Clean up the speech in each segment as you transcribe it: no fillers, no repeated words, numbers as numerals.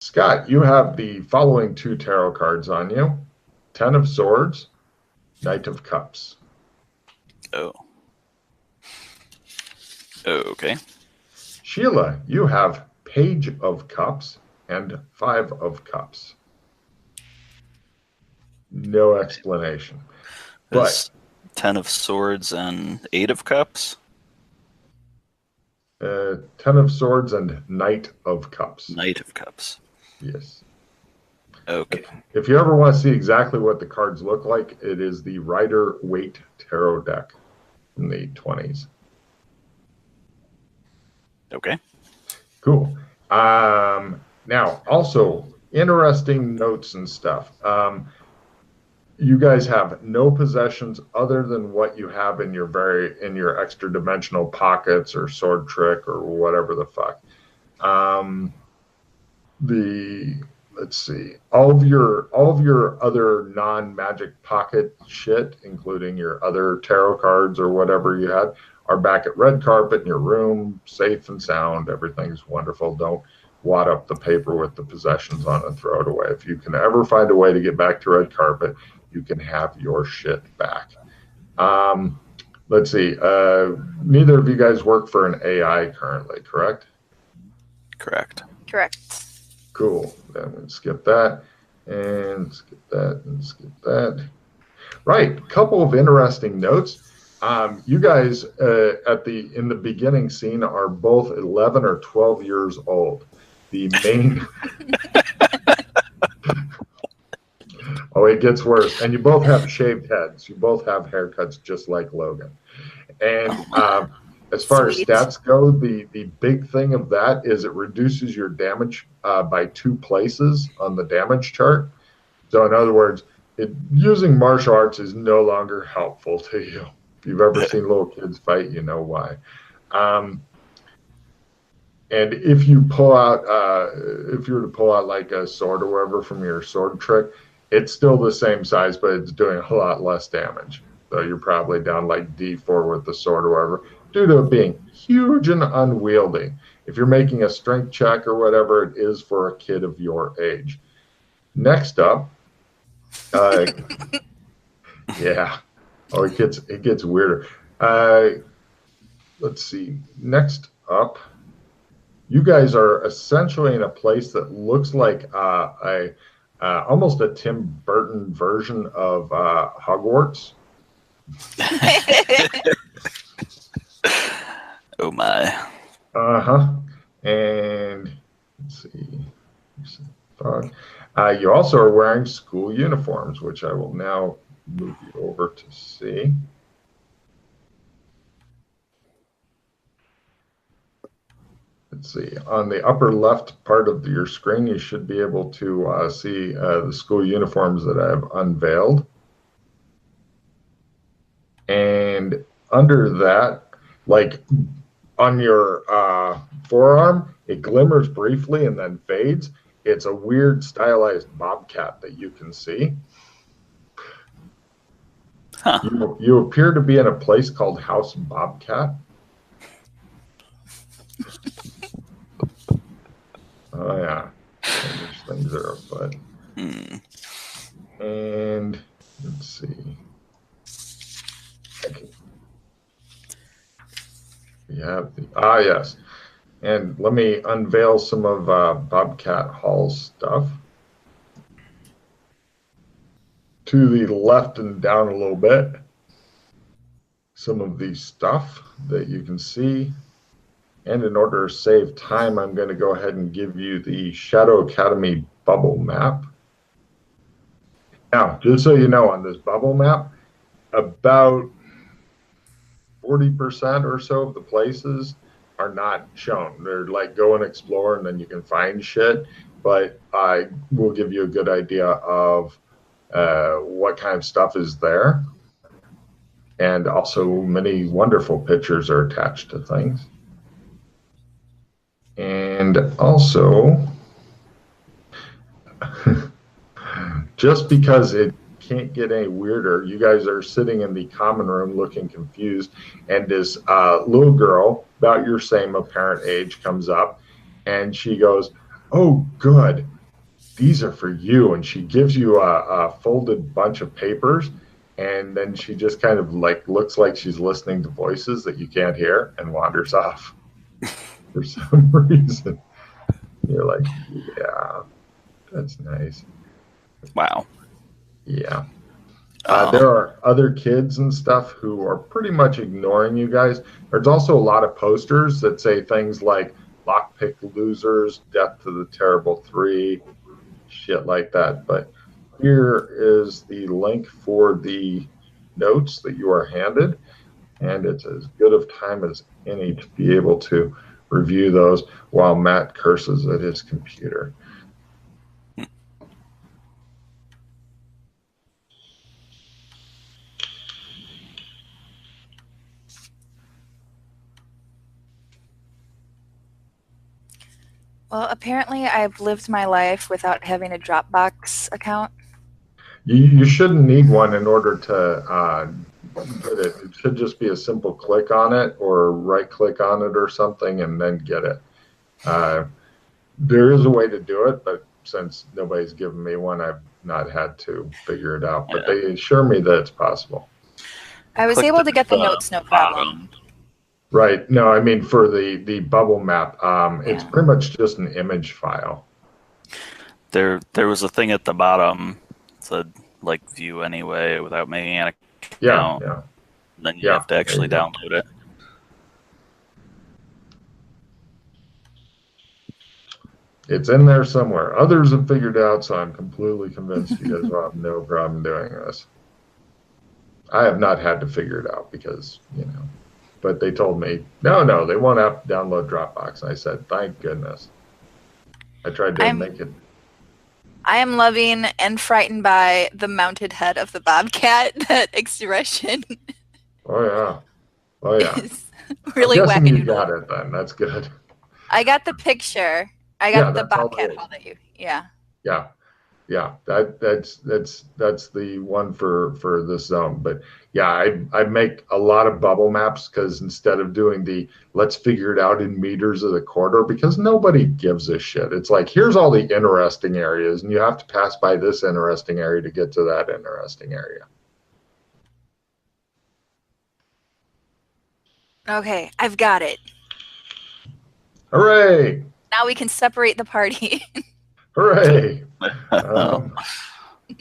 Scott, you have the following 2 tarot cards on you. 10 of Swords, Knight of Cups. Oh. Okay. Sheila, you have Page of Cups and 5 of Cups. No explanation. But 10 of Swords and 8 of Cups? 10 of Swords and Knight of Cups. Knight of Cups. Yes. Okay. If you ever want to see exactly what the cards look like, it is the Rider-Waite Tarot deck in the 20s. Okay. Cool. Now, also, interesting notes and stuff. You guys have no possessions other than what you have in your extra dimensional pockets or sword trick or whatever the fuck. Let's see, all of your other non-magic pocket shit, including your other tarot cards or whatever you had, are back at red carpet in your room, safe and sound. Everything's wonderful. Don't wad up the paper with the possessions on and throw it away. If you can ever find a way to get back to red carpet, you can have your shit back. Let's see. Neither of you guys work for an AI currently, correct? Correct. Correct. Cool. Then we'll skip that, and skip that, and skip that. Right. Couple of interesting notes. You guys in the beginning scene are both 11 or 12 years old. The main. Oh, it gets worse. And you both have shaved heads. You both have haircuts just like Logan. And as far as stats go, the big thing of that is it reduces your damage by 2 places on the damage chart. So in other words, using martial arts is no longer helpful to you. If you've ever seen little kids fight, you know why. And if you pull out, if you were to pull out like a sword or whatever from your sword trick, it's still the same size, but it's doing a lot less damage. So you're probably down like D4 with the sword or whatever, due to it being huge and unwieldy. If you're making a strength check or whatever, it is for a kid of your age. Next up, yeah. Oh, it gets weirder. Let's see. Next up, you guys are essentially in a place that looks like almost a Tim Burton version of Hogwarts. Oh my. And let's see. You also are wearing school uniforms, which I will now move you over to see. Let's see. On the upper left part of your screen, you should be able to see the school uniforms that I've unveiled. And under that, like on your forearm, it glimmers briefly and then fades. It's a weird stylized bobcat that you can see. Huh. You appear to be in a place called House Bobcat. Oh yeah, these things are afoot. And let's see. Okay. We have the yes. And let me unveil some of Bobcat Hall's stuff. To the left and down a little bit, some of the stuff that you can see. And in order to save time, I'm going to go ahead and give you the Shadow Academy bubble map. Now, just so you know, on this bubble map, about 40% or so of the places are not shown. They're like go and explore and then you can find shit, but I will give you a good idea of what kind of stuff is there. And also many wonderful pictures are attached to things. And also, just because it can't get any weirder, you guys are sitting in the common room looking confused, and this little girl, about your same apparent age, comes up, and she goes, "Oh, good. these are for you. And she gives you a folded bunch of papers. And then she just kind of like looks like she's listening to voices that you can't hear and wanders off for some reason. You're like, yeah, that's nice. Wow. Yeah. There Um, are other kids and stuff who are pretty much ignoring you guys. There's also a lot of posters that say things like lockpick losers, death to the terrible three, shit like that. But here is the link for the notes that you are handed, and it's as good of time as any to be able to review those while Matt curses at his computer. Well, apparently I've lived my life without having a Dropbox account. You shouldn't need one in order to get it. It should just be a simple click on it or right click on it or something and then get it. Uh, there is a way to do it, but since nobody's given me one, I've not had to figure it out. But Yeah. they assure me that it's possible. I was Clicked able to at get the notes, no problem. bottom. Right. No, I mean for the bubble map, it's Yeah. pretty much just an image file. There was a thing at the bottom that said like view anyway without making an Yeah, account. yeah. Then you Yeah, have to actually there you download it. It's in there somewhere. Others have figured out, so I'm completely convinced you guys will have no problem doing this. I have not had to figure it out because, but they told me, no, they won't have to download Dropbox. And I said, thank goodness. I tried to make it. I am loving and frightened by the mounted head of the bobcat. That expression Oh, yeah. Oh, yeah. is really I'm guessing you wackadoodle. got it then. That's good. I got the picture. I Yeah, got the that's all bobcat it is. hauled at you. Yeah. Yeah. Yeah, that's the one for this zone. But yeah, I make a lot of bubble maps because instead of doing the let's figure it out in meters of the corridor, because nobody gives a shit. It's like here's all the interesting areas, and you have to pass by this interesting area to get to that interesting area. Okay, I've got it. Hooray! Now we can separate the party. Hooray!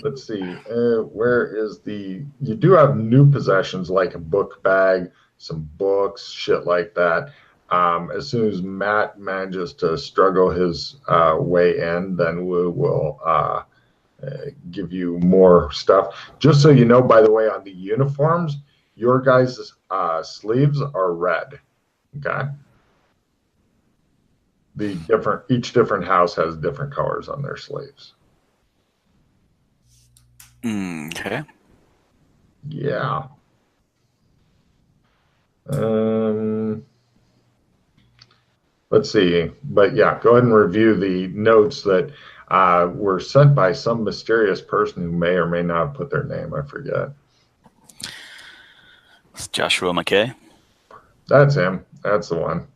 Let's see. Where is you do have new possessions like a book bag, some books, shit like that. As soon as Matt manages to struggle his way in, then we will give you more stuff. Just so you know, by the way, on the uniforms, your guys' sleeves are red. Okay. Each different house has different colors on their sleeves. Okay. Yeah. Let's see. But yeah, go ahead and review the notes that were sent by some mysterious person who may or may not have put their name. I forget. It's Joshua McKay. That's him. That's the one.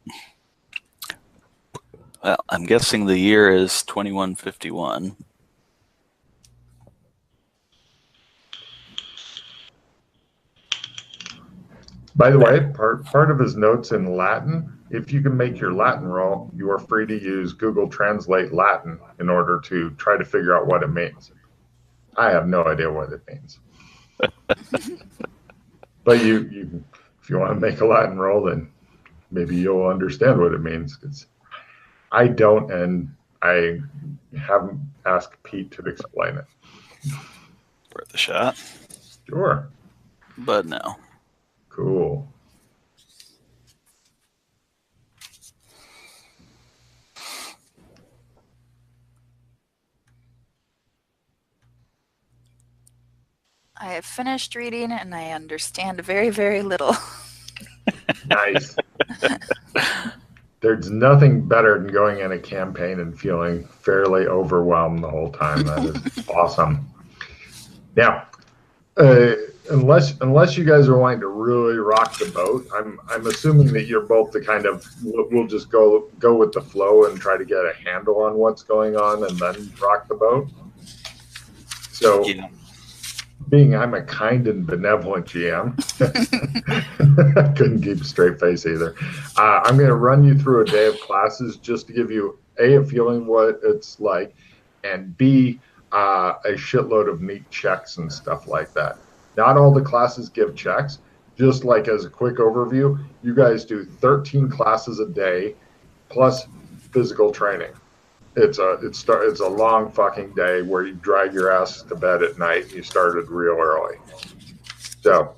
Well, I'm guessing the year is 2151. By the way, part of his notes in Latin, if you can make your Latin roll, you are free to use Google Translate Latin in order to try to figure out what it means. I have no idea what it means. But you if you want to make a Latin roll, then maybe you'll understand what it means. Because I don't, and I haven't asked Pete to explain it. Worth a shot. Sure. But no. Cool. I have finished reading and I understand very, very little. Nice. There's nothing better than going in a campaign and feeling fairly overwhelmed the whole time. That is awesome. Now, unless you guys are wanting to really rock the boat, I'm assuming that you're both the kind of we'll just go with the flow and try to get a handle on what's going on and then rock the boat. So, Yeah. being I'm a kind and benevolent GM, I couldn't keep a straight face either. I'm going to run you through a day of classes just to give you a feeling what it's like, and B, a shitload of neat checks and stuff like that. Not all the classes give checks. Just like as a quick overview, you guys do 13 classes a day plus physical training. It's a long fucking day where you drag your ass to bed at night and you started real early. So,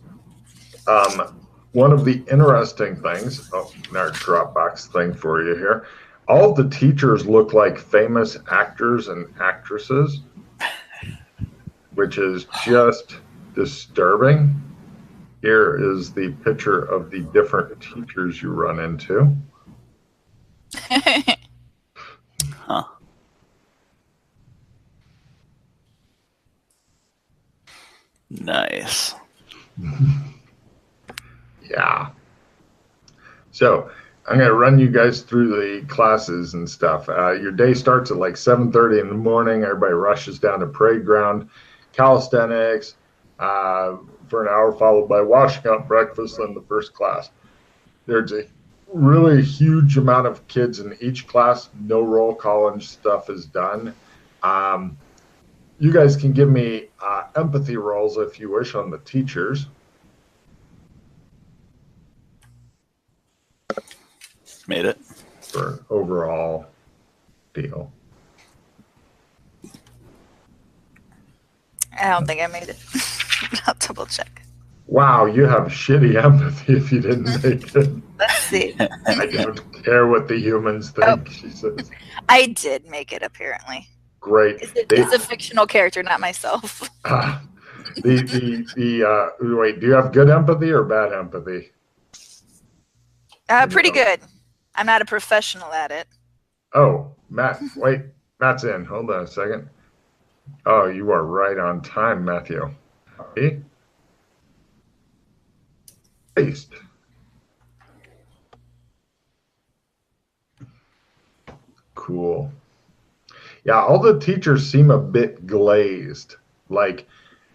one of the interesting things, our Dropbox thing for you here, all of the teachers look like famous actors and actresses, which is just disturbing. Here is the picture of the different teachers you run into. Huh. Nice. Yeah. So I'm going to run you guys through the classes and stuff. Your day starts at like 7:30 in the morning. Everybody rushes down to parade ground, calisthenics for an hour, followed by washing up, breakfast, and the first class. There's a really huge amount of kids in each class. No roll call and stuff is done. You guys can give me empathy rolls if you wish on the teachers. Made it. For an overall deal. I don't think I made it. I'll double check. Wow, you have shitty empathy if you didn't make it. Let's see. I don't care what the humans think, she says. I did make it, apparently. Great. It's a fictional character, not myself. Wait, do you have good empathy or bad empathy? Pretty good. I'm not a professional at it. Oh, Matt, wait, Matt's in. Hold on a second. Oh, you are right on time, Matthew. Hey? Paste. Cool. Yeah, all the teachers seem a bit glazed. Like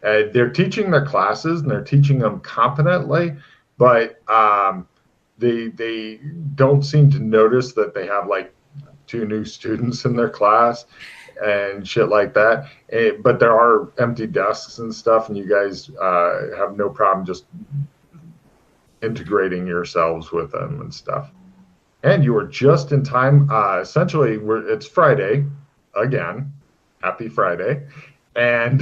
they're teaching their classes and they're teaching them competently, but they don't seem to notice that they have like 2 new students in their class and shit like that. But there are empty desks and stuff, and you guys have no problem just integrating yourselves with them and stuff. And you are just in time. Essentially, it's Friday again. Happy Friday. And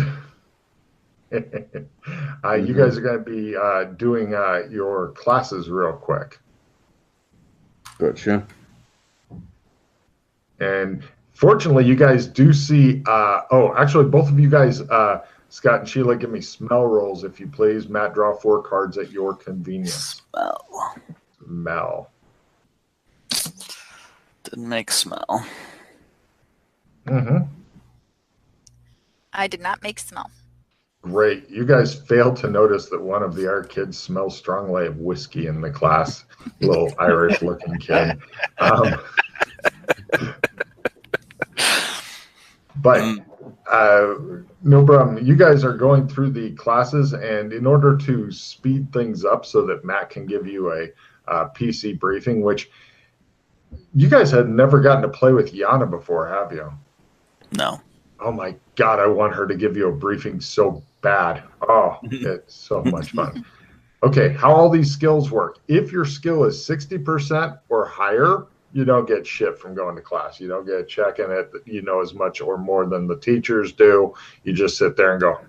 you guys are going to be doing your classes real quick. Gotcha. And fortunately, you guys do see. Actually, both of you guys, Scott and Sheila, give me smell rolls, if you please. Matt, draw 4 cards at your convenience. Smell. Didn't make smell. Mm-hmm. I did not make smell. Great. You guys failed to notice that one of the art kids smells strongly of whiskey in the class. Little Irish-looking kid. But no problem. You guys are going through the classes, and in order to speed things up so that Matt can give you a PC briefing, which you guys had never gotten to play with Yana before, have you? No. Oh my God, I want her to give you a briefing so bad. Oh, it's so much fun. Okay, how all these skills work. If your skill is 60% or higher, you don't get shit from going to class. You don't get a check in it. You know as much or more than the teachers do. You just sit there and go.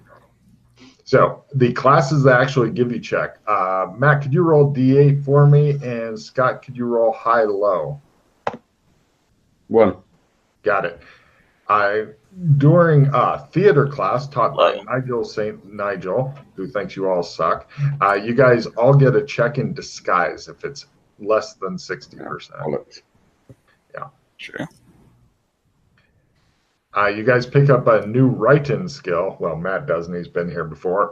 So the classes that actually give you check. Matt, could you roll D8 for me? And Scott, could you roll high-low? 1. Got it. During theater class taught by Nigel St. Nigel, who thinks you all suck, you guys all get a check in disguise if it's less than 60%. Bollocks. Yeah. Sure. You guys pick up a new write-in skill. Well, Matt doesn't. He's been here before.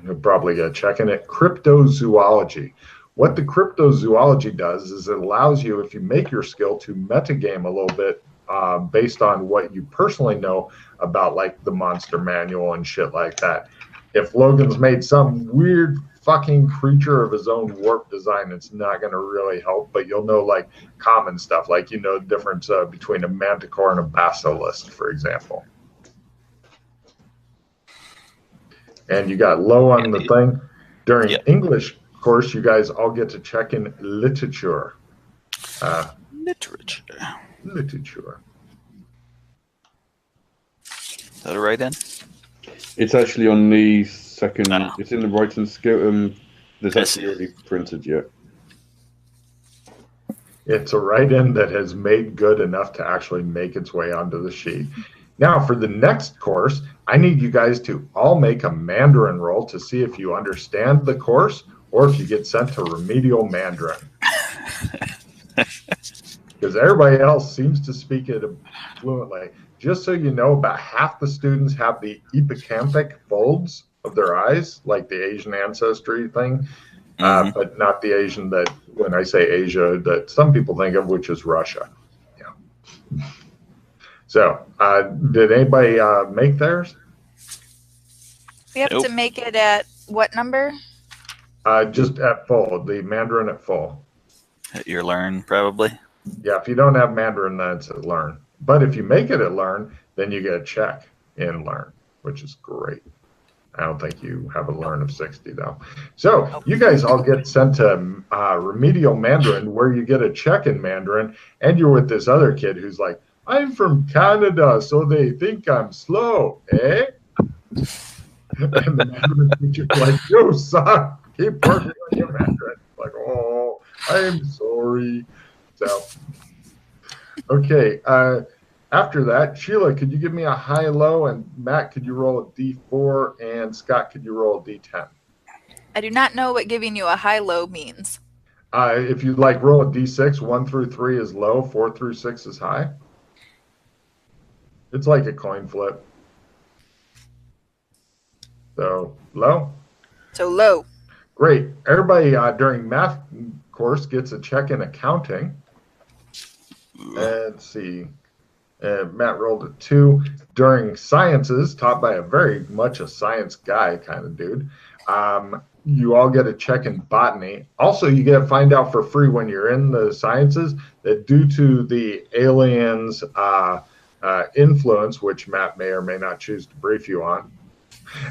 He'll probably get checking it. Cryptozoology. What the cryptozoology does is it allows you, if you make your skill, to metagame a little bit based on what you personally know about, like the monster manual and shit like that. If Logan's made some weird fucking creature of his own warp design, it's not going to really help, but you'll know like common stuff, like you know the difference between a manticore and a basilisk, for example. And you got low on the thing. During English course, you guys all get to check in literature. Literature. Is that a write-in? It's actually on the second. It's in the writing skill. There's actually already printed yet. It's a write-in that has made good enough to actually make its way onto the sheet. Now, for the next course, I need you guys to all make a Mandarin roll to see if you understand the course or if you get sent to remedial Mandarin. Because everybody else seems to speak it fluently. Just so you know, about half the students have the epicanthic folds of their eyes, like the Asian ancestry thing, but not the Asian that, when I say Asia, that some people think of, which is Russia. Yeah. So, did anybody make theirs? We have to make it at what number? Just at full, the Mandarin at full. At your learn, probably. Yeah, if you don't have Mandarin, then it's at learn. But if you make it at learn, then you get a check in learn, which is great. I don't think you have a learn of 60, though. So you guys all get sent to remedial Mandarin, where you get a check in Mandarin, and you're with this other kid who's like, I'm from Canada, so they think I'm slow, eh? And the Mandarin teacher's like, yo, son, keep working on your Mandarin. Like, oh, I'm sorry. So, okay. After that, Sheila, could you give me a high-low? And Matt, could you roll a D4? And Scott, could you roll a D10? I do not know what giving you a high-low means. If you like roll a D6, 1 through 3 is low, 4 through 6 is high. It's like a coin flip. So, low? So low. Great. Everybody during math course gets a check in accounting. And let's see. Matt rolled a 2. During sciences, taught by a very much a science guy kind of dude, you all get a check in botany. Also, you get to find out for free when you're in the sciences that due to the aliens' influence, which Matt may or may not choose to brief you on,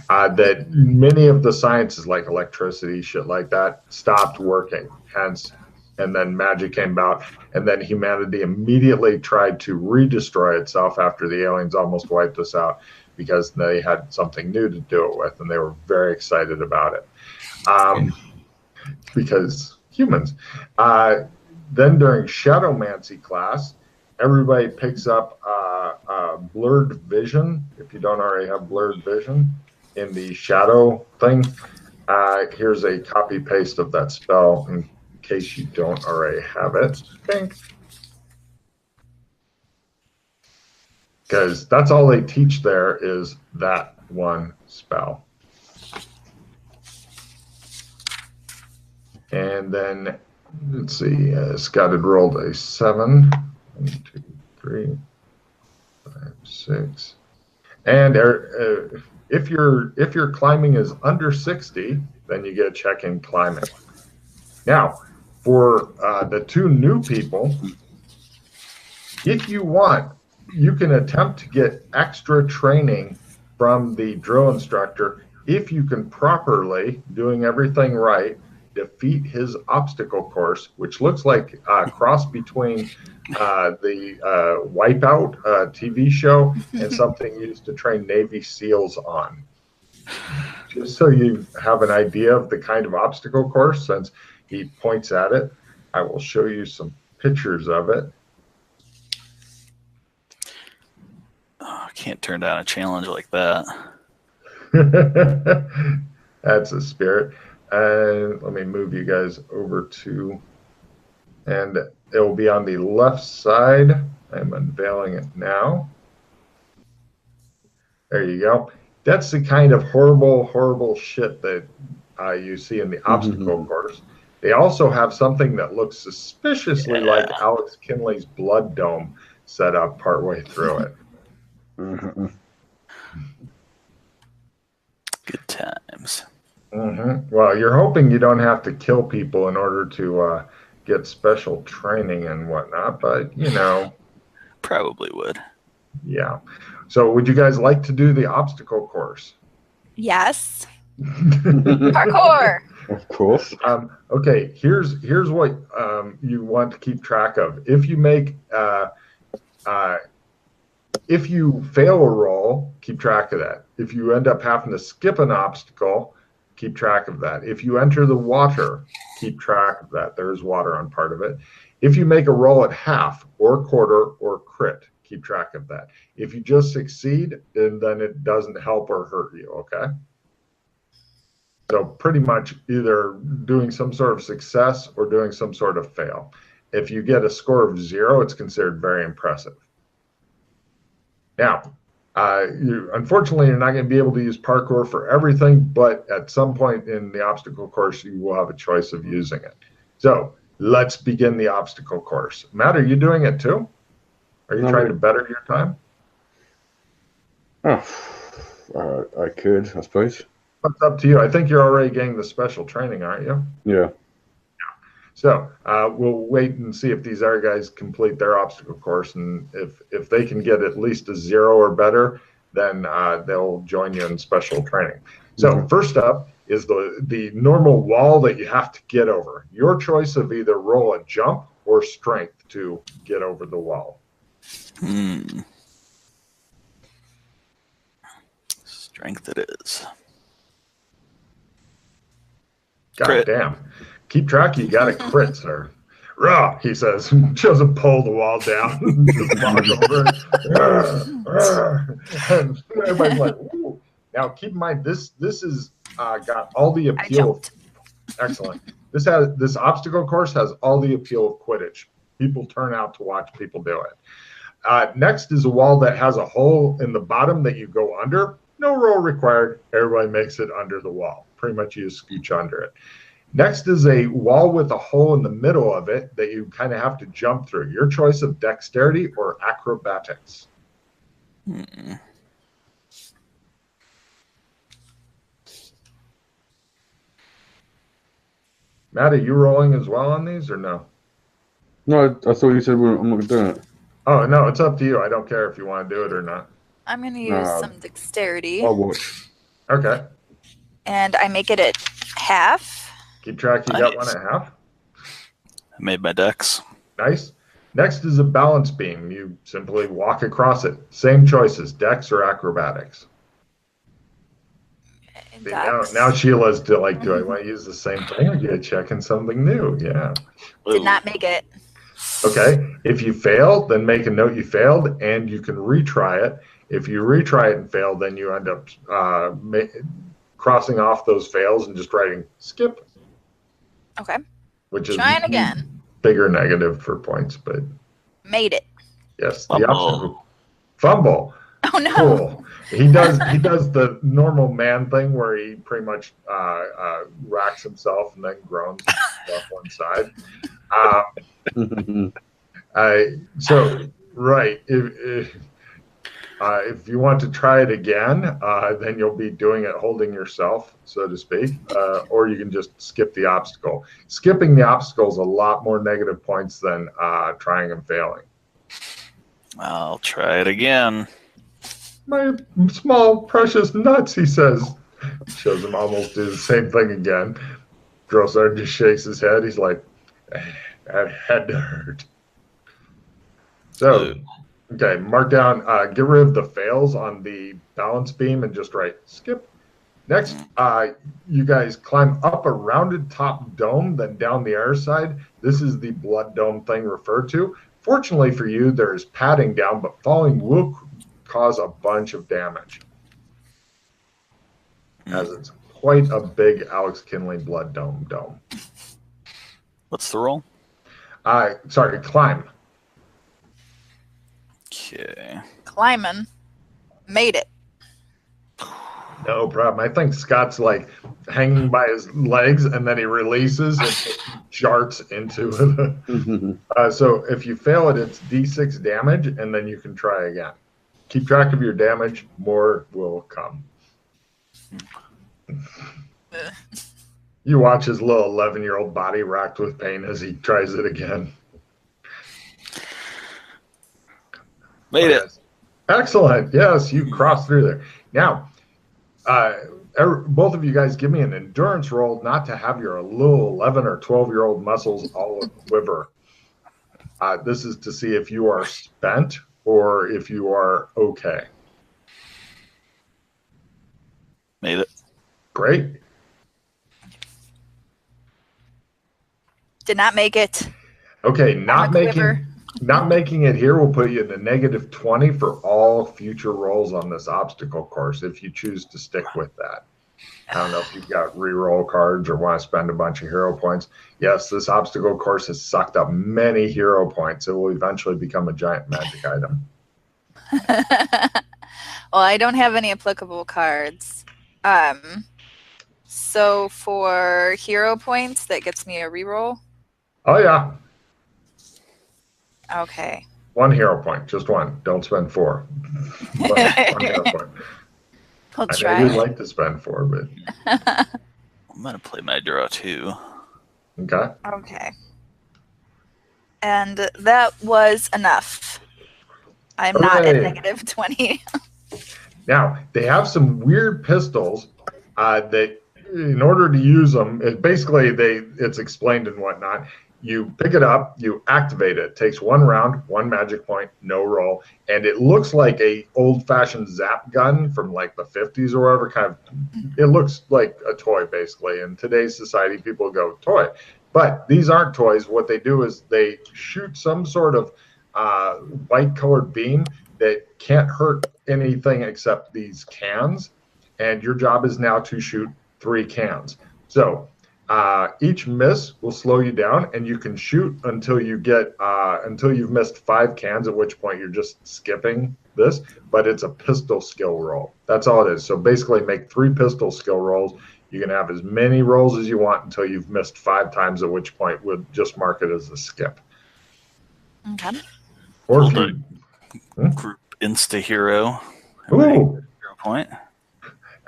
that many of the sciences like electricity, shit like that, stopped working. Hence, and then magic came about, and then humanity immediately tried to redestroy itself after the aliens almost wiped us out because they had something new to do it with, and they were very excited about it. Because humans. Then during shadowmancy class, everybody picks up blurred vision, if you don't already have blurred vision, in the shadow thing. Here's a copy paste of that spell in case you don't already have it. Because that's all they teach there is that one spell. And then, let's see, Scott had rolled a 7. 1, 2, 3, 5, 6. And if your climbing is under 60, then you get a check in climbing. Now, for the 2 new people, if you want, you can attempt to get extra training from the drill instructor if you can properly, doing everything right, defeat his obstacle course, which looks like a cross between the Wipeout TV show and something used to train Navy SEALs on. Just so you have an idea of the kind of obstacle course, since he points at it, I will show you some pictures of it. Oh, I can't turn down a challenge like that. That's a spirit. Let me move you guys over to, and it will be on the left side. I'm unveiling it now. There you go. That's the kind of horrible, horrible shit that you see in the obstacle course. They also have something that looks suspiciously like Alex Kinley's blood dome set up partway through it. Good times. Well, you're hoping you don't have to kill people in order to get special training and whatnot, but you know. Probably would. Yeah. So would you guys like to do the obstacle course? Yes. Parkour. Of course. Okay, here's what you want to keep track of. If you make if you fail a roll, keep track of that. If you end up having to skip an obstacle, keep track of that. If you enter the water, keep track of that. There's water on part of it. If you make a roll at half or quarter or crit, keep track of that. If you just succeed, then it doesn't help or hurt you, okay? So pretty much either doing some sort of success or doing some sort of fail. If you get a score of 0, it's considered very impressive. Now, unfortunately, you're not going to be able to use parkour for everything, but at some point in the obstacle course, you will have a choice of using it. So let's begin the obstacle course. Matt, are you doing it too? Are you trying to better your time? I could, I suppose. It's up to you. I think you're already getting the special training, aren't you? Yeah. So we'll wait and see if these other guys complete their obstacle course, and if they can get at least a 0 or better, then they'll join you in special training. So first up is the normal wall that you have to get over. Your choice of either roll a jump or strength to get over the wall. Strength it is. God damn. Keep track, you got a crit, sir. Rah, he says, shows him pull the wall down. Just walk over it. And everybody's like, ooh. Now keep in mind, this is got all the appeal. Excellent. This obstacle course has all the appeal of Quidditch. People turn out to watch people do it. Next is a wall that has a hole in the bottom that you go under. No roll required. Everybody makes it under the wall. Pretty much you just scooch under it. Next is a wall with a hole in the middle of it that you kind of have to jump through. Your choice of dexterity or acrobatics. Matt, are you rolling as well on these or no? No, I thought you said I'm not doing it. Oh, no, it's up to you. I don't care if you want to do it or not. I'm going to use some dexterity. I'll watch. Okay. And I make it at half. Keep track, you got one at half. I made my dex. Nice. Next is a balance beam. You simply walk across it. Same choices, dex or acrobatics. See, now Sheila's like, do I want to use the same thing or get checking something new? Yeah. Did not make it. Okay. If you fail, then make a note you failed, and you can retry it. If you retry it and fail, then you end up crossing off those fails and just writing skip. Okay. Which is trying again. Bigger negative for points, but made it. Yes, the option. Fumble. Oh no. Cool. He does the normal man thing where he pretty much racks himself and then groans off one side. So right, if you want to try it again, then you'll be doing it holding yourself, so to speak, or you can just skip the obstacle. Skipping the obstacle is a lot more negative points than trying and failing. I'll try it again. My small, precious nuts, he says. Shows him almost do the same thing again. Drossard just shakes his head. He's like, that had to hurt. So... Okay, mark down, get rid of the fails on the balance beam and just write skip. Next, you guys climb up a rounded top dome, then down the other side. This is the blood dome thing referred to. Fortunately for you, there is padding down, but falling will cause a bunch of damage. As it's quite a big Alex Kinley blood dome. What's the roll? Sorry, climb. Okay. Climbing. Made it. No problem. I think Scott's like hanging by his legs and then he releases and jarts into it. So if you fail it, it's D6 damage and then you can try again. Keep track of your damage, more will come. You watch his little 11-year-old body racked with pain as he tries it again. Made it. Excellent. Yes, you crossed through there. Now, both of you guys give me an endurance roll not to have your little 11 or 12-year-old muscles all quiver. This is to see if you are spent or if you are okay. Made it. Great. Did not make it. Okay, I'm not a quiver. making it here will put you in the -20 for all future rolls on this obstacle course if you choose to stick with that. I don't know if you've got reroll cards or want to spend a bunch of hero points. Yes, this obstacle course has sucked up many hero points. It will eventually become a giant magic item. Well, I don't have any applicable cards. So for hero points, that gets me a reroll. Oh yeah, Okay. 1 hero point, just 1. Don't spend 4. One hero point. I'll I know try. you'd like to spend 4, but I'm gonna play my draw too. okay. Okay. And that was enough. I'm not at Hooray. -20. Now, they have some weird pistols that, in order to use them, it's explained and whatnot. You pick it up, you activate it. It takes 1 round, 1 magic point, no roll, and it looks like a old-fashioned zap gun from like the 50s or whatever. Kind of, it looks like a toy basically. In today's society, people go toy, but these aren't toys. What they do is they shoot some sort of white-colored beam that can't hurt anything except these cans, and your job is now to shoot 3 cans. So each miss will slow you down, and you can shoot until you've missed 5 cans, at which point you're just skipping this. But it's a pistol skill roll. That's all it is. So basically, make 3 pistol skill rolls. You can have as many rolls as you want until you've missed 5 times, at which point we'll just mark it as a skip. Okay. Or if Hold you, Group insta hero. ooh, Hero point.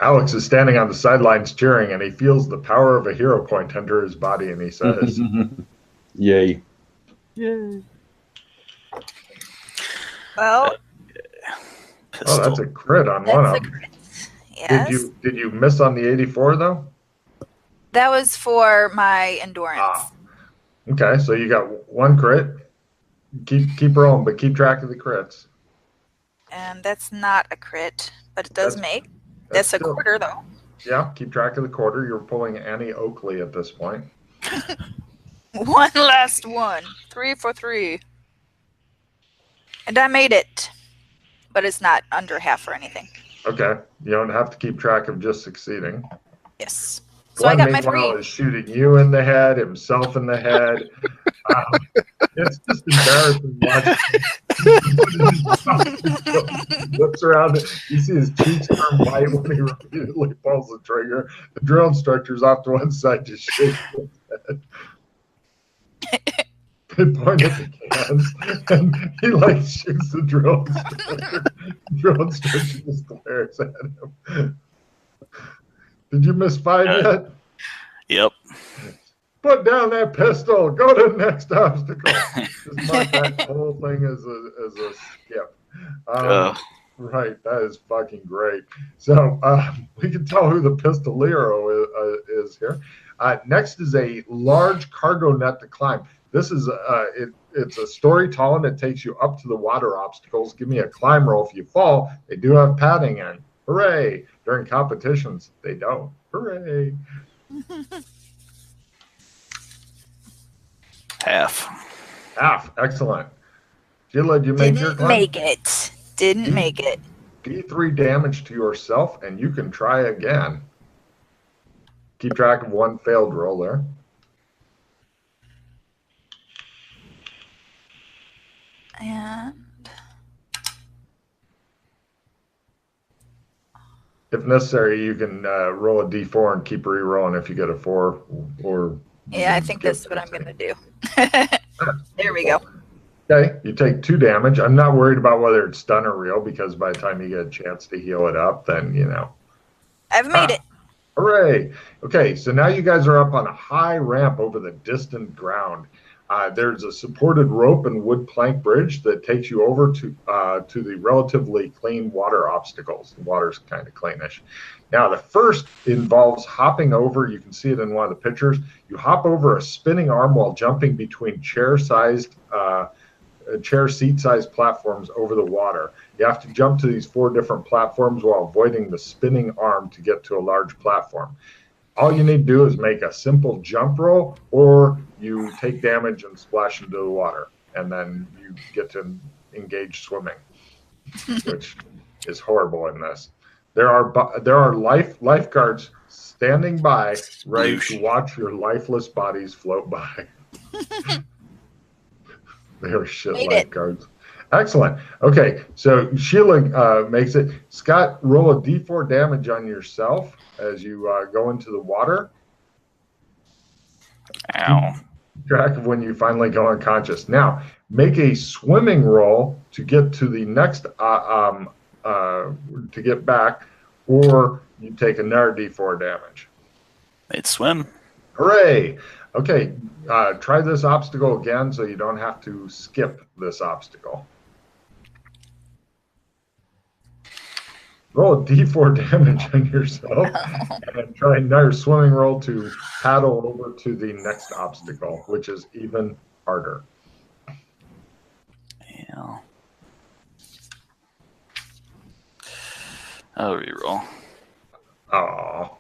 Alex is standing on the sidelines cheering, and he feels the power of a hero point enter his body, and he says, Yay. Yay. Well, Pistol. "Oh, that's a crit on one that's of a them." crit. Yes. Did you miss on the 84 though? That was for my endurance. Ah, okay. So you got 1 crit. Keep rolling, but keep track of the crits. And that's not a crit, but it does make. That's a still- quarter, though. Yeah, keep track of the quarter. You're pulling Annie Oakley at this point. One last one. 3 for 3. And I made it. But it's not under half or anything. Okay, you don't have to keep track of just succeeding. Yes. So Glenn, I got my meanwhile, 3. is shooting you in the head, himself in the head. It's just embarrassing watching. Looks around, you see his cheeks turn white when he repeatedly pulls the trigger. The drill instructor's off to one side, just shaking his head. They point at the cans, and he like shoots the drill instructor. The drill instructor just glares at him. Did you miss 5 yet? Yep. Put down that pistol. Go to the next obstacle. Just mark that whole thing as a skip. Right, that is fucking great. So we can tell who the pistolero is here. Next is a large cargo net to climb. This is it's a story tall and it takes you up to the water obstacles. Give me a climb roll if you fall. They do have padding in. Hooray! During competitions, they don't. Hooray! Half. Excellent. Sheila, did you make your Didn't climb? make it. Didn't make it. D3 damage to yourself, and you can try again. Keep track of 1 failed roll there. And If necessary, you can roll a d4 and keep re-rolling if you get a 4, or Yeah, I think that's what I'm going to do. There we go. Okay, you take 2 damage. I'm not worried about whether it's stun or real, because by the time you get a chance to heal it up, then I've made it. Hooray! Okay, so now you guys are up on a high ramp over the distant ground. There's a supported rope and wood plank bridge that takes you over to the relatively clean water obstacles. The water's kind of cleanish. Now, the first involves hopping over. You can see it in one of the pictures. You hop over a spinning arm while jumping between chair seat-sized platforms over the water. You have to jump to these 4 different platforms while avoiding the spinning arm to get to a large platform. All you need to do is make a simple jump roll, or you take damage and splash into the water, and then you get to engage swimming, which is horrible in this. There are lifeguards standing by, ready to watch your lifeless bodies float by. They are shit lifeguards. Excellent. Okay, so Sheila makes it. Scott, roll a d4 damage on yourself as you go into the water. Ow. Keep track of when you finally go unconscious. Now, make a swimming roll to get to the next, to get back, or you take another d4 damage. Made swim. Hooray! Okay, try this obstacle again so you don't have to skip this obstacle. Roll a d4 damage on yourself, and then try another swimming roll to paddle over to the next obstacle, which is even harder. Yeah. I'll reroll. Oh,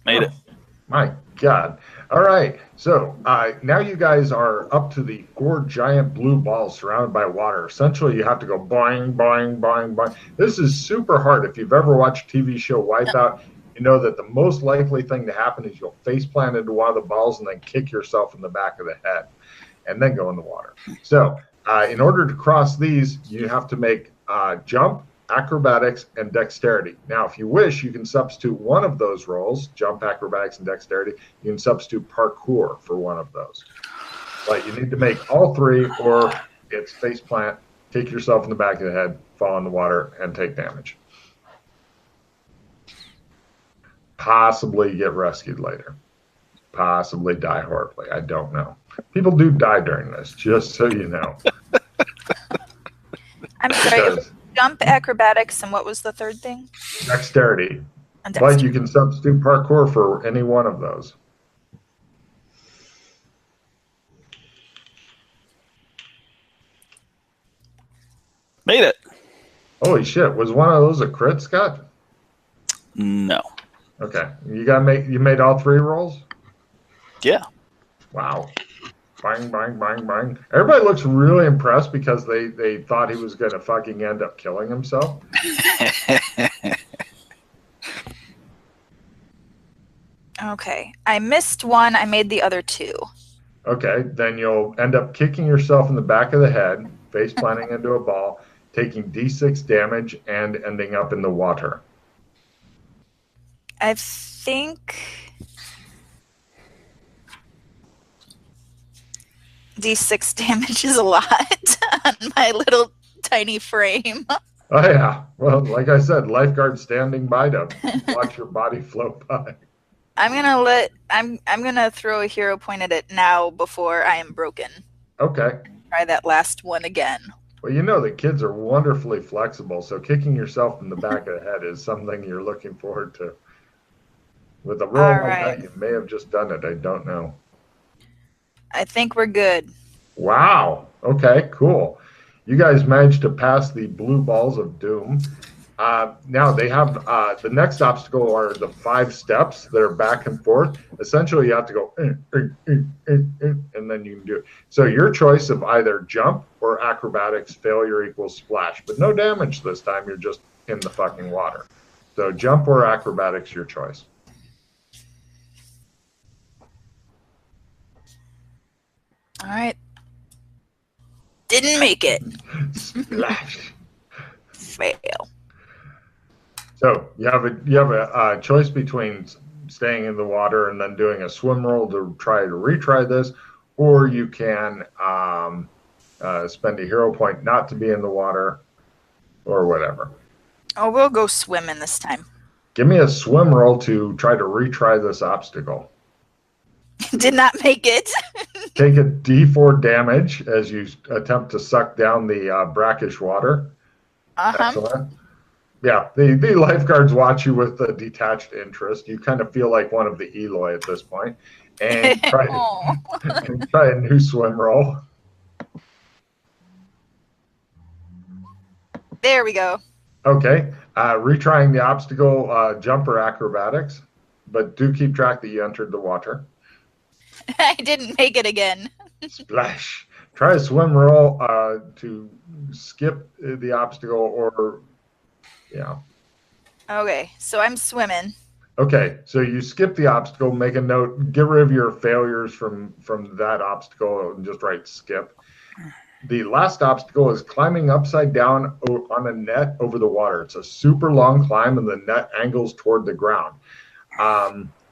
Made it. My God. All right. So now you guys are up to the 4 giant blue balls surrounded by water. Essentially, you have to go boing, boing, boing, boing. This is super hard. If you've ever watched TV show Wipeout, you know that the most likely thing to happen is you'll face plant into one of the balls and then kick yourself in the back of the head and then go in the water. So in order to cross these, you have to make jump, acrobatics, and dexterity. Now, if you wish, you can substitute one of those roles, jump, acrobatics, and dexterity. You can substitute parkour for one of those. But you need to make all 3, or it's face plant, kick yourself in the back of the head, fall in the water, and take damage. Possibly get rescued later. Possibly die horribly. I don't know. People do die during this, just so you know. I'm sorry. Jump, acrobatics, and what was the third thing? Dexterity. But you can substitute parkour for any one of those. Made it. Holy shit! Was one of those a crit, Scott? No. Okay, you made all 3 rolls. Yeah. Wow. Bang, bang, bang, bang. Everybody looks really impressed because they thought he was going to fucking end up killing himself. Okay. I missed one. I made the other 2. Okay, then you'll end up kicking yourself in the back of the head, face planting into a ball, taking d6 damage, and ending up in the water. I think d6 damage is a lot on my little tiny frame. Oh yeah, well, like I said, lifeguard standing by to watch your body float by. I'm gonna throw a hero point at it now before I am broken. Okay. Try that last one again. Well, you know the kids are wonderfully flexible, so kicking yourself in the back of the head is something you're looking forward to. With a roll like that, you may have just done it. I don't know. I think we're good. Wow. Okay, cool. You guys managed to pass the blue balls of doom. Now they have the next obstacle are the 5 steps that are back and forth. Essentially, you have to go and then you can do it. So your choice of either jump or acrobatics, failure equals splash, but no damage this time. You're just in the fucking water. So jump or acrobatics, your choice. All right. Didn't make it. Splash. fail. So you have a choice between staying in the water and then doing a swim roll to try to retry this, or you can spend a hero point not to be in the water, or whatever. Oh, we'll go swimming this time. Give me a swim roll to try to retry this obstacle. Did not make it. Take a D4 damage as you attempt to suck down the brackish water. Excellent. Yeah, the lifeguards watch you with a detached interest. You kind of feel like one of the Eloy at this point. And try a new swim roll. There we go. Okay. Retrying the obstacle, jumper acrobatics, but do keep track that you entered the water. I didn't make it again. Splash. Try a swim roll to skip the obstacle or, yeah. Okay, so I'm swimming. Okay, so you skip the obstacle, make a note, get rid of your failures from that obstacle and just write skip. The last obstacle is climbing upside down on a net over the water. It's a super long climb and the net angles toward the ground.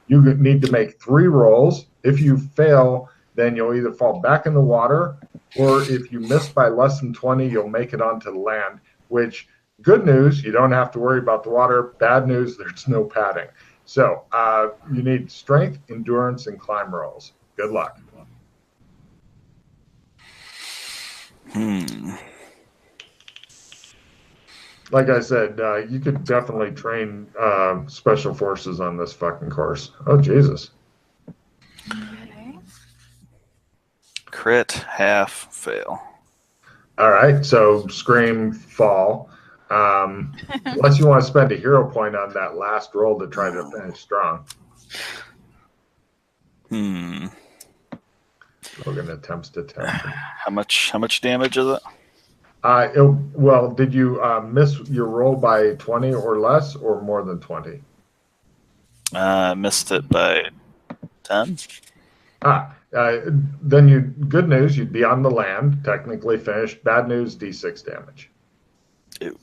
You need to make 3 rolls. If you fail, then you'll either fall back in the water, or if you miss by less than 20, you'll make it onto the land, which, good news, you don't have to worry about the water. Bad news, there's no padding. So you need strength, endurance, and climb rolls. Good luck. Like I said, you could definitely train special forces on this fucking course. Oh, Jesus. Okay. Crit, half, fail. All right, so scream, fall. Unless you want to spend a hero point on that last roll to try to finish strong. Logan attempts to tempt. How much damage is it? Well, did you miss your roll by 20 or less, or more than 20? Missed it by 10. Then good news, you'd be on the land, technically finished. Bad news, D6 damage. Ew.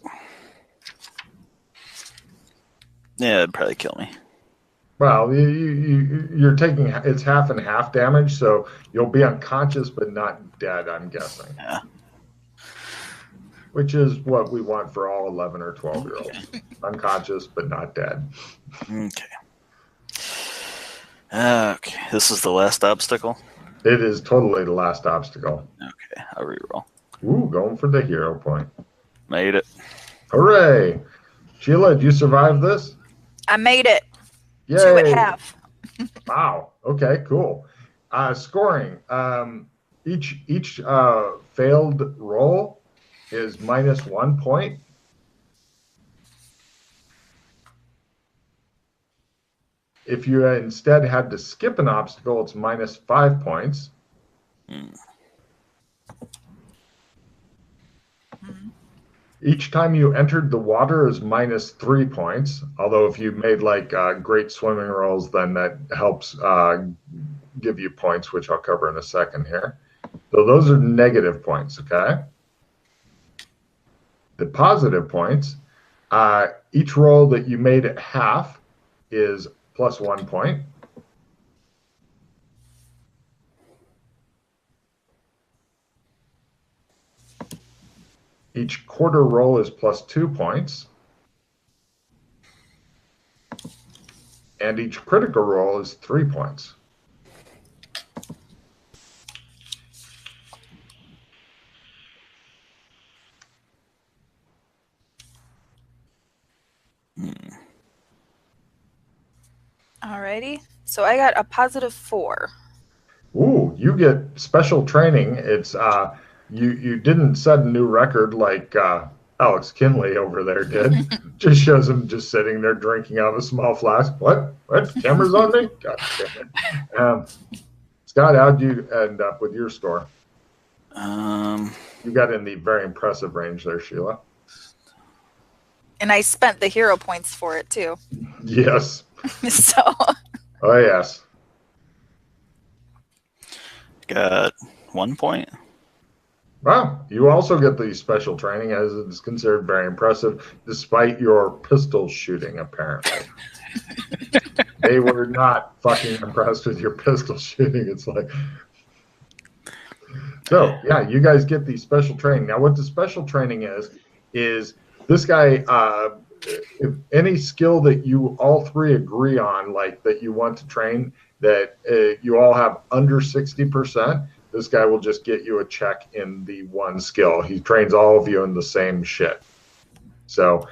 Yeah, it'd probably kill me. Well, you're taking, it's half and half damage, so you'll be unconscious but not dead, I'm guessing. Yeah. Which is what we want for all 11 or 12-year-olds. Okay. Unconscious but not dead. Okay. Okay, this is the last obstacle? It is totally the last obstacle. Okay, I'll reroll. Ooh, going for the hero point. Made it. Hooray! Sheila, did you survive this? I made it. Yay! 2.5. Wow. Okay, cool. Scoring. Each failed roll is -1 point. If you instead had to skip an obstacle, it's -5 points. Each time you entered the water is -3 points. Although if you made like great swimming rolls, then that helps give you points, which I'll cover in a second here. So those are negative points, okay? The positive points, each roll that you made at half is +1 point. Each quarter roll is +2 points. And each critical roll is 3 points. Alrighty. So I got a +4. Ooh, you get special training. It's you didn't set a new record like Alex Kinley over there did. Just shows him just sitting there drinking out of a small flask. What? Camera's on me? God damn it. Scott, how'd you end up with your score? You got in the very impressive range there, Sheila. And I spent the hero points for it too. Yes. So. Oh, yes. Got 1 point. Well, you also get the special training as it's considered very impressive, despite your pistol shooting, apparently. They were not fucking impressed with your pistol shooting. It's like, so yeah, you guys get the special training. Now, what the special training is this guy, if any skill that you all three agree on, like that you want to train, that you all have under 60%, this guy will just get you a check in the one skill. He trains all of you in the same shit. So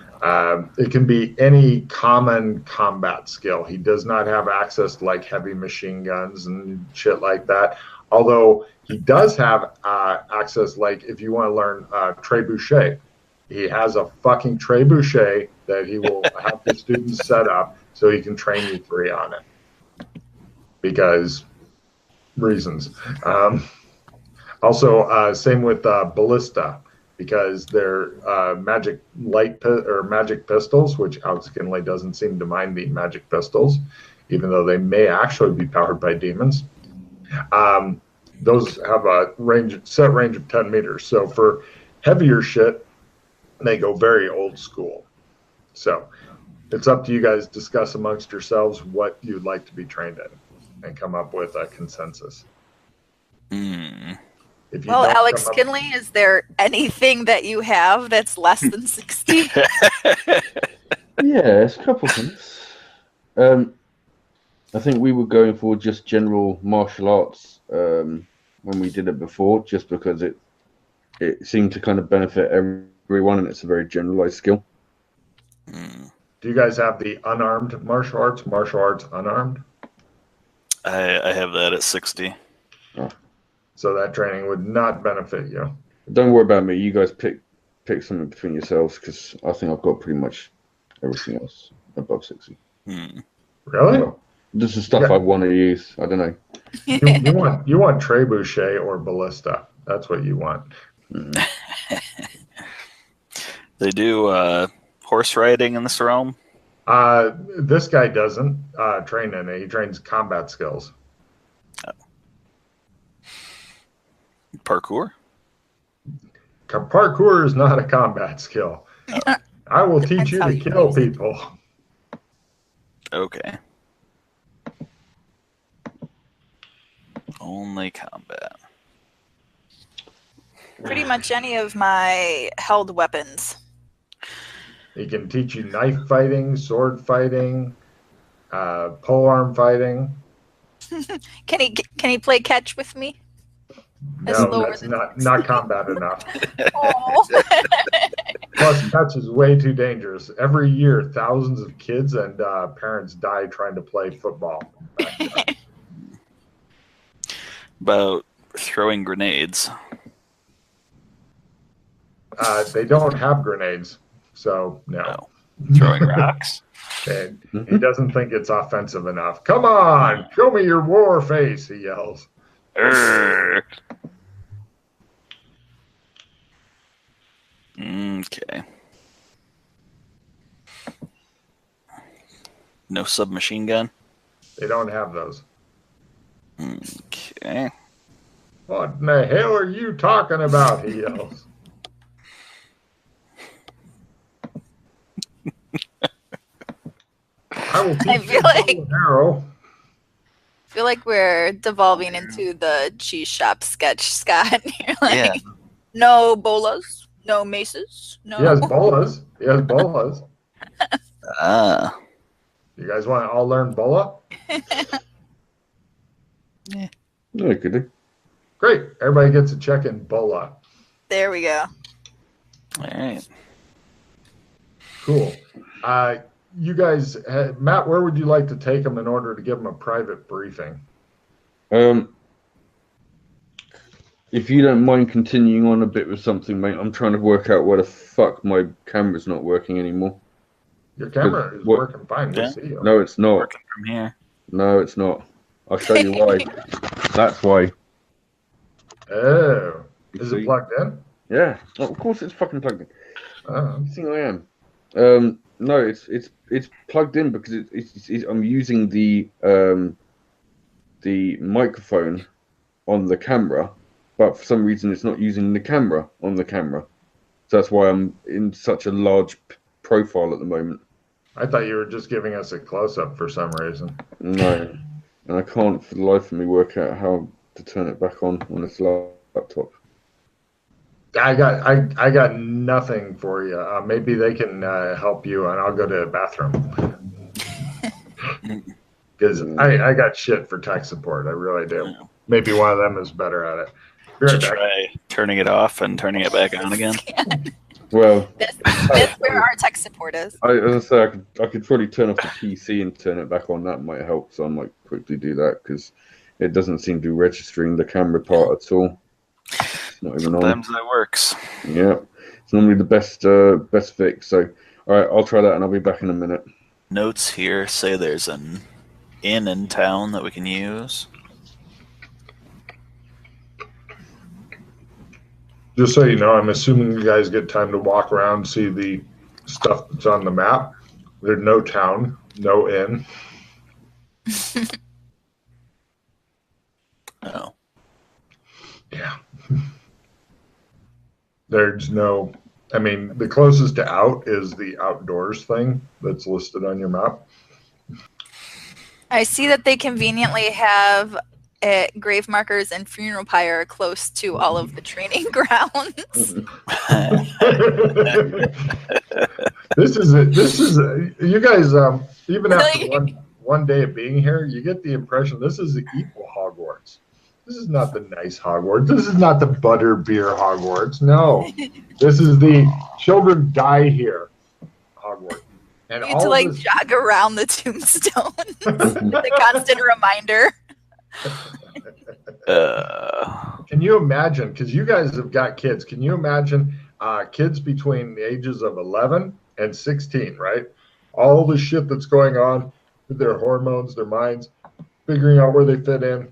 it can be any common combat skill. He does not have access to like heavy machine guns and shit like that. Although he does have access, like if you want to learn trebuchet, he has a fucking trebuchet that he will have the students set up so he can train you three on it. Because reasons. Also, same with ballista, because they're magic or magic pistols, which Alex Kinley doesn't seem to mind the magic pistols, even though they may actually be powered by demons. Those have a set range of 10 meters. So for heavier shit, they go very old school. So it's up to you guys to discuss amongst yourselves what you'd like to be trained in and come up with a consensus. Well, Alex Kinley, is there anything that you have that's less than 60? Yeah, it's a couple things. I think we were going for just general martial arts when we did it before, just because it seemed to kind of benefit everyone, and it's a very generalized skill. Do you guys have the unarmed martial arts unarmed? I have that at 60. Oh. So that training would not benefit you. Don't worry about me. You guys pick something between yourselves, because I think I've got pretty much everything else above 60. Really? Well, this is stuff I want to use. I don't know. You want trebuchet or ballista. That's what you want. They do horse riding in this realm? This guy doesn't train in it. He trains combat skills. Parkour? Parkour is not a combat skill. I will teach you to kill people. Okay. Only combat. Pretty much any of my held weapons. He can teach you knife fighting, sword fighting, polearm fighting. Can he play catch with me? No, that's not combat enough. Oh. Plus, catch is way too dangerous. Every year, thousands of kids and parents die trying to play football. About throwing grenades. They don't have grenades, so no. No. Throwing rocks? And he doesn't think it's offensive enough. Come on, show me your war face, he yells. Okay. No submachine gun? They don't have those. Okay. What in the hell are you talking about, he yells. I will teach you an arrow. I feel like we're devolving into the cheese shop sketch, Scott. You're like, no bolas, no maces, no. He has bolas. You guys want to all learn bola? Yeah. No, could do. Great. Everybody gets a check in bola. There we go. All right. Cool. You guys, Matt, where would you like to take him in order to give him a private briefing? If you don't mind continuing on a bit with something, mate, I'm trying to work out why the fuck my camera's not working anymore. Your camera is working fine. We see you. No, it's not. Working from here. No, it's not. I'll show you why. That's why. Oh. Is it plugged in? Yeah. Oh, of course it's fucking plugged in. Oh. You think I am? No, it's plugged in because I'm using the microphone on the camera but for some reason it's not using the camera on the camera. So that's why I'm in such a large profile at the moment. I thought you were just giving us a close-up for some reason. No, and I can't for the life of me work out how to turn it back on this laptop. I got nothing for you. Maybe they can help you, and I'll go to the bathroom. Because I got shit for tech support. I really do. Maybe one of them is better at it. Be Did right you back. try turning it off and turning it back on again? Well, That's where our tech support is. as I say, I could probably turn off the PC and turn it back on. That might help. So I might quickly do that because it doesn't seem to be registering the camera part at all. It's not even on. Sometimes that works. Yeah, it's normally the best fix. So, all right, I'll try that and I'll be back in a minute. Notes here say there's an inn in town that we can use. Just so you know, I'm assuming you guys get time to walk around, see the stuff that's on the map. There's no town, no inn. Oh. Yeah. There's no, I mean, the closest to out is the outdoors thing that's listed on your map. I see that they conveniently have grave markers and funeral pyre close to all of the training grounds. This is you guys, even after one day of being here, you get the impression this is the equal Hogwarts. This is not the nice Hogwarts. This is not the butterbeer Hogwarts. No, this is the children die here Hogwarts. And You need to like jog around the tombstone. The constant reminder. Can you imagine? Because you guys have got kids. Can you imagine kids between the ages of 11 and 16, right? All the shit that's going on with their hormones, their minds, figuring out where they fit in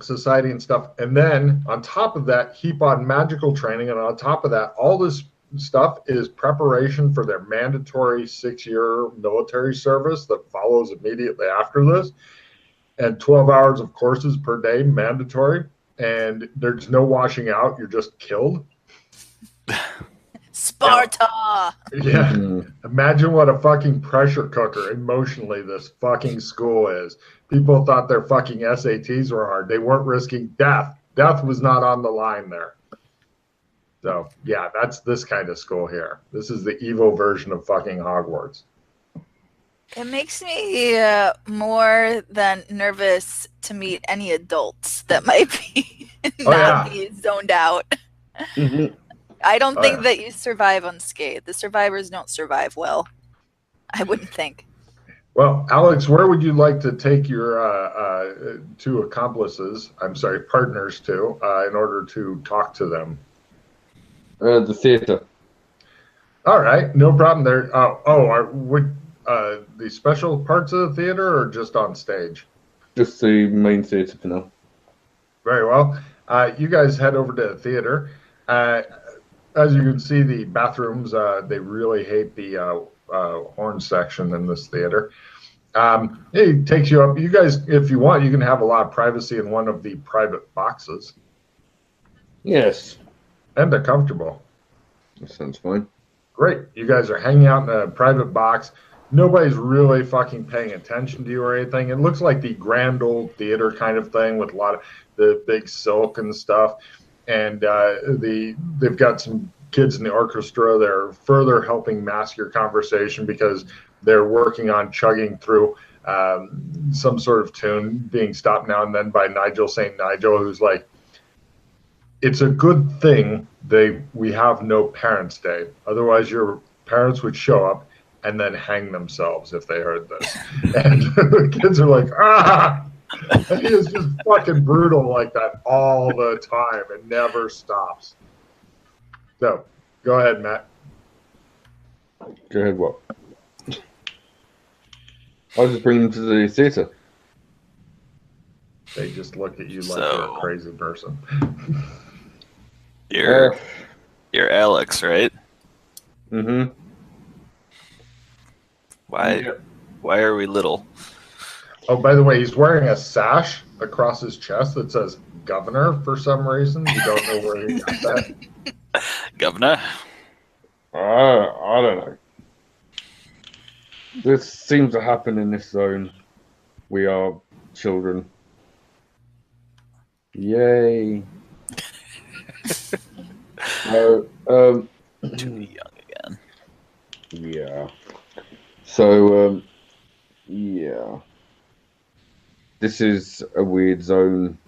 society and stuff. And then on top of that, heap on magical training. And on top of that, all this stuff is preparation for their mandatory 6-year military service that follows immediately after this. And 12 hours of courses per day, mandatory. And there's no washing out. You're just killed. Sparta! Yeah. Imagine what a fucking pressure cooker emotionally this fucking school is. People thought their fucking SATs were hard. They weren't risking death. Death was not on the line there. So, yeah, that's this kind of school here. This is the evil version of fucking Hogwarts. It makes me more than nervous to meet any adults that might be be zoned out. Mm-hmm. I don't think that you survive unscathed. The survivors don't survive well. I wouldn't think. Well, Alex, where would you like to take your two partners to, in order to talk to them? The theater. All right, no problem there. Would the special parts of the theater or just on stage? Just the main theater for now. Very well. You guys head over to the theater. As you can see, the bathrooms, they really hate the horn section in this theater. It takes you up. You guys, if you want, you can have a lot of privacy in one of the private boxes. Yes. And they're comfortable. That sounds fine. Great. You guys are hanging out in a private box. Nobody's really fucking paying attention to you or anything. It looks like the grand old theater kind of thing with a lot of the big silk and stuff. And they've got some kids in the orchestra. They're further helping mask your conversation because they're working on chugging through some sort of tune, being stopped now and then by Nigel St. Nigel, who's like, it's a good thing we have no Parents' Day. Otherwise, your parents would show up and then hang themselves if they heard this. And the kids are like, ah! And he is just fucking brutal like that all the time. It never stops. So, go ahead, Matt. Go ahead, what? I'll just bring them to the theater. They just look at you like you're a crazy person. You're Alex, right? Mm-hmm. Why are we little? Oh, by the way, he's wearing a sash, across his chest that says "Governor" for some reason. You don't know where he got that. Governor. I don't know. This seems to happen in this zone. We are children. Yay. So, To be young again. yeah. So, yeah. This is a weird zone.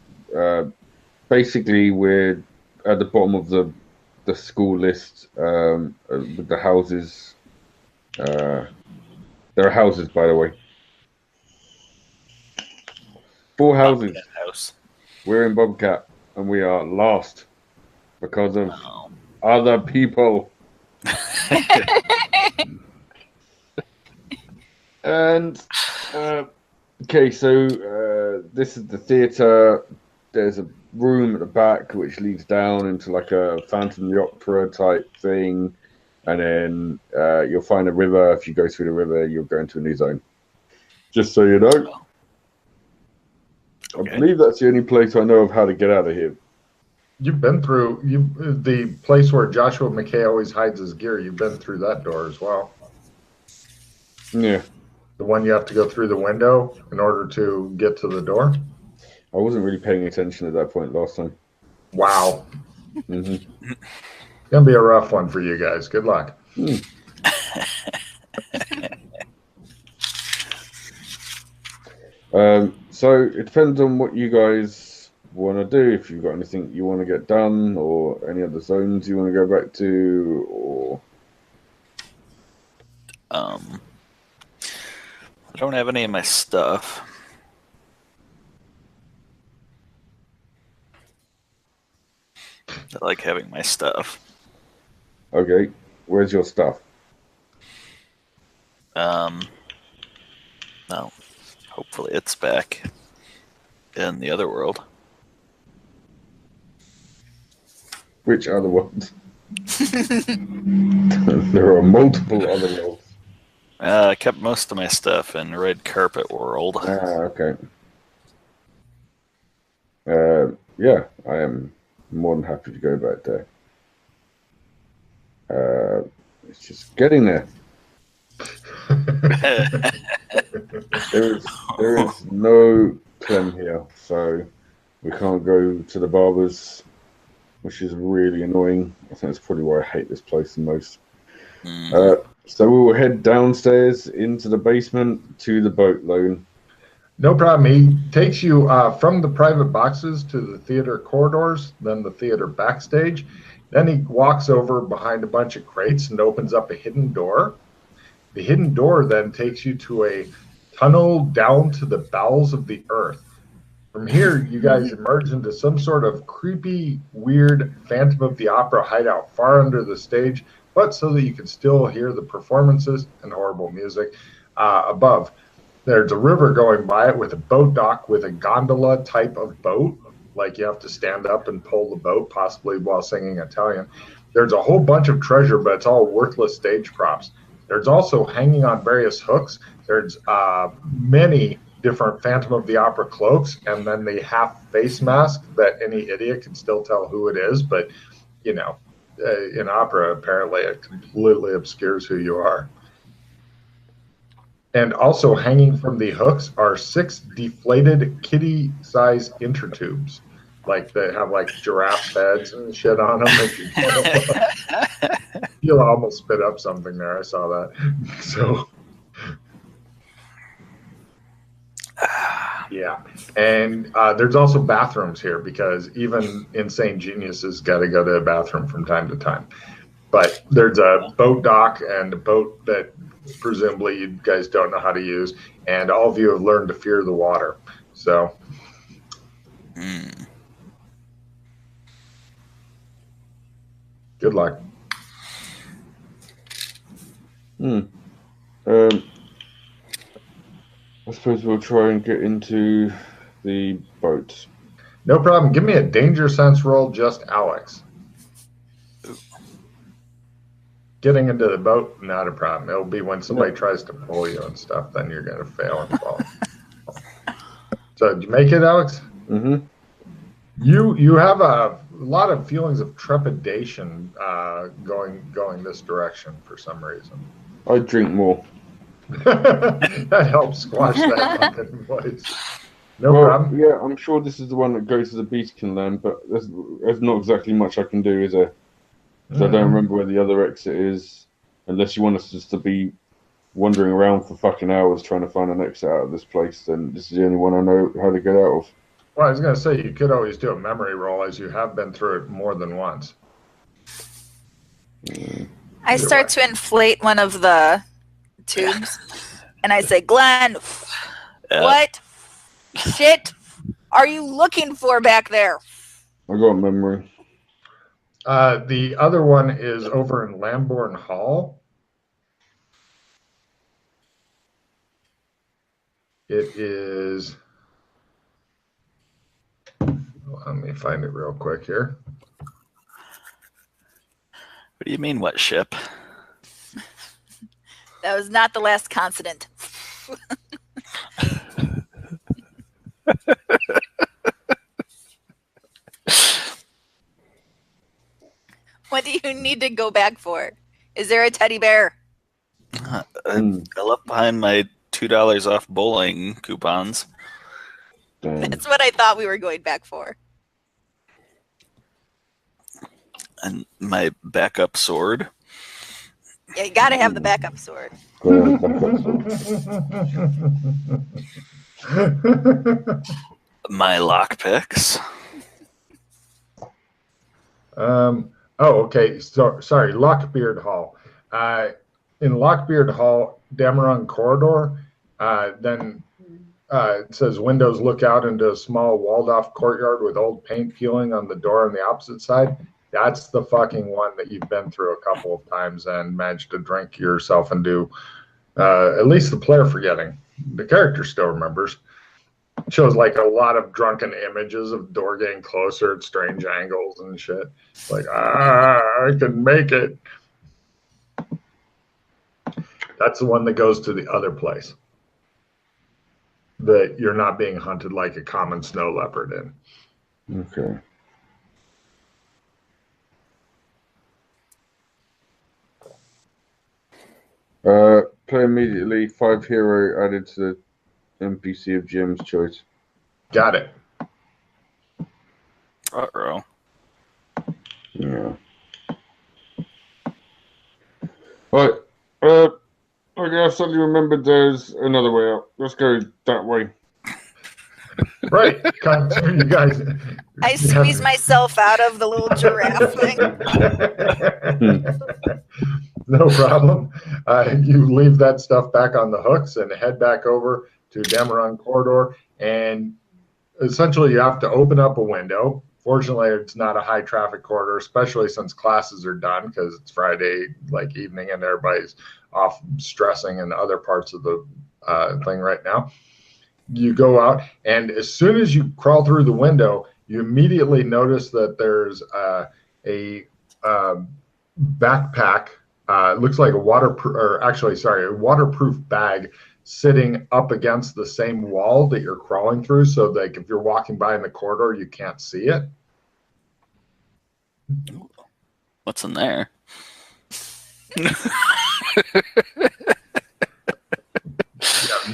Basically, we're at the bottom of the school list with the houses. There are houses, by the way. 4 houses. Bobcat house. We're in Bobcat, and we are lost because of Oh. other people. And okay, so this is the theater. There's a room at the back which leads down into like a Phantom of the Opera type thing, and then you'll find a river. If you go through the river, you'll go into a new zone. Just so you know. Okay. I believe that's the only place I know of how to get out of here. You've been through the place where Joshua McKay always hides his gear. You've been through that door as well. Yeah. The one you have to go through the window in order to get to the door. I wasn't really paying attention at that point last time. Wow. Mm-hmm. It's going to be a rough one for you guys. Good luck. So it depends on what you guys want to do. If you've got anything you want to get done, or any other zones you want to go back to, or I don't have any of my stuff. I like having my stuff. okay, where's your stuff? No. Hopefully it's back in the other world. Which other ones? There are multiple other worlds. I kept most of my stuff in Red Carpet World. Okay. Yeah, I am more than happy to go back there. It's just getting there. There is no Clem here, so we can't go to the barbers, which is really annoying. I think that's probably why I hate this place the most. So we will head downstairs into the basement to the boat loan. No problem. He takes you from the private boxes to the theater corridors, then the theater backstage. Then he walks over behind a bunch of crates and opens up a hidden door. The hidden door then takes you to a tunnel down to the bowels of the earth. From here, you guys emerge into some sort of creepy, weird Phantom of the Opera hideout far under the stage, but so that you can still hear the performances and horrible music above. There's a river going by it with a boat dock with a gondola type of boat, like you have to stand up and pull the boat, possibly while singing Italian. There's a whole bunch of treasure, but it's all worthless stage props. There's also hanging on various hooks. There's many different Phantom of the Opera cloaks, and then the half face mask that any idiot can still tell who it is. But, you know, in opera, apparently it completely obscures who you are. And also hanging from the hooks are 6 deflated kitty-size intertubes. Like they have like giraffe heads and shit on them. You'll almost spit up something there. I saw that. So, yeah. And there's also bathrooms here because even insane geniuses got to go to a bathroom from time to time. But there's a boat dock and a boat that presumably you guys don't know how to use, and all of you have learned to fear the water. So, good luck. I suppose we'll try and get into the boat. No problem. Give me a danger sense roll, just Alex. Getting into the boat, not a problem. It'll be when somebody tries to pull you and stuff, then you're going to fail and fall. So, did you make it, Alex? Mm-hmm. You have a lot of feelings of trepidation going this direction for some reason. I drink more. That helps squash that fucking voice. No Well, problem. yeah, I'm sure this is the one that goes to the Beastkin land, but there's not exactly much I can do, is there? Because I don't remember where the other exit is, unless you want us just to be wandering around for fucking hours trying to find an exit out of this place, then this is the only one I know how to get out of. Well, I was going to say, you could always do a memory roll as you have been through it more than once. I start to inflate one of the tubes, and I say, Glenn, what shit are you looking for back there? I got a memory. The other one is over in Lambourne Hall. It is... Let me find it real quick here. What do you mean, what ship? That was not the last consonant. What do you need to go back for? Is there a teddy bear? I left behind my $2 off bowling coupons. Damn. That's what I thought we were going back for. And my backup sword. Yeah, you gotta have the backup sword. My lockpicks. Okay. So sorry, Lockbeard Hall. In Lockbeard Hall, Dameron Corridor. Then it says windows look out into a small walled-off courtyard with old paint peeling on the door on the opposite side. That's the fucking one that you've been through a couple of times and managed to drink yourself and do. At least the player forgetting. The character still remembers. It shows like a lot of drunken images of the door getting closer at strange angles and shit. Like, I can make it. That's the one that goes to the other place that you're not being hunted like a common snow leopard in. Okay. Play immediately. 5 hero added to the NPC of Jim's choice. Got it. Uh-oh. Yeah. Right. Okay, I suddenly remembered there's another way out. Let's go that way. Right. You guys. I squeeze myself out of the little giraffe thing. No problem. You leave that stuff back on the hooks and head back over to Dameron Corridor. And essentially, you have to open up a window. Fortunately, it's not a high traffic corridor, especially since classes are done because it's Friday like evening and everybody's off stressing in other parts of the thing right now. You go out, and as soon as you crawl through the window, you immediately notice that there's a backpack. Looks like a waterproof bag sitting up against the same wall that you're crawling through, so that if you're walking by in the corridor, you can't see it. What's in there? Yeah,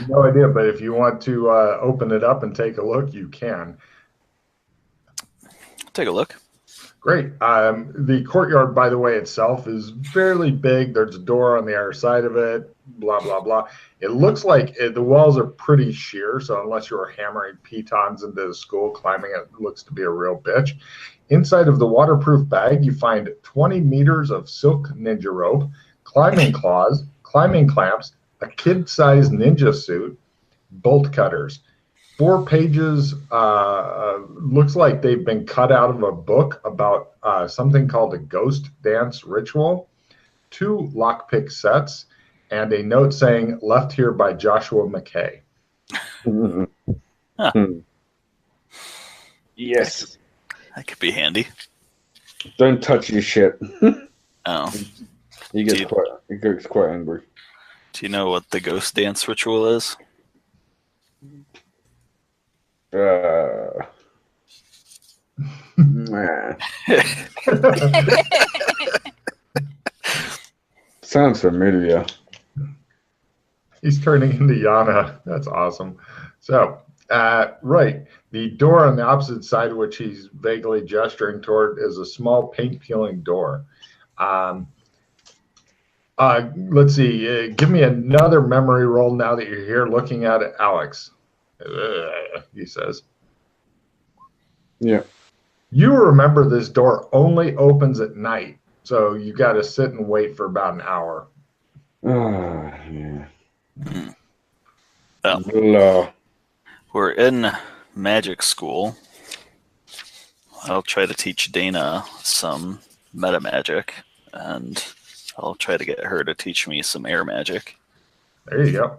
no idea, but if you want to open it up and take a look, you can. Take a look. Great. The courtyard, by the way, itself is fairly big. There's a door on the other side of it, blah, blah, blah. It looks like the walls are pretty sheer, so unless you were hammering pitons into the school, climbing it looks to be a real bitch. Inside of the waterproof bag, you find 20 meters of silk ninja rope, climbing claws, climbing clamps, a kid-sized ninja suit, bolt cutters. 4 pages, looks like they've been cut out of a book about something called a ghost dance ritual, 2 lockpick sets, and a note saying, left here by Joshua McKay. Huh. Yes. That could be handy. Don't touch your shit. Oh. He gets quite angry. Do you know what the ghost dance ritual is? Nah. Sounds familiar. He's turning into Yana. That's awesome. So, right. The door on the opposite side, which he's vaguely gesturing toward, is a small paint peeling door. Let's see. Give me another memory roll now that you're here looking at it, Alex. He says. Yeah. You remember this door only opens at night, so you got to sit and wait for about an hour. Yeah. Well, we're in magic school. I'll try to teach Dana some meta magic, and I'll try to get her to teach me some air magic. There you go.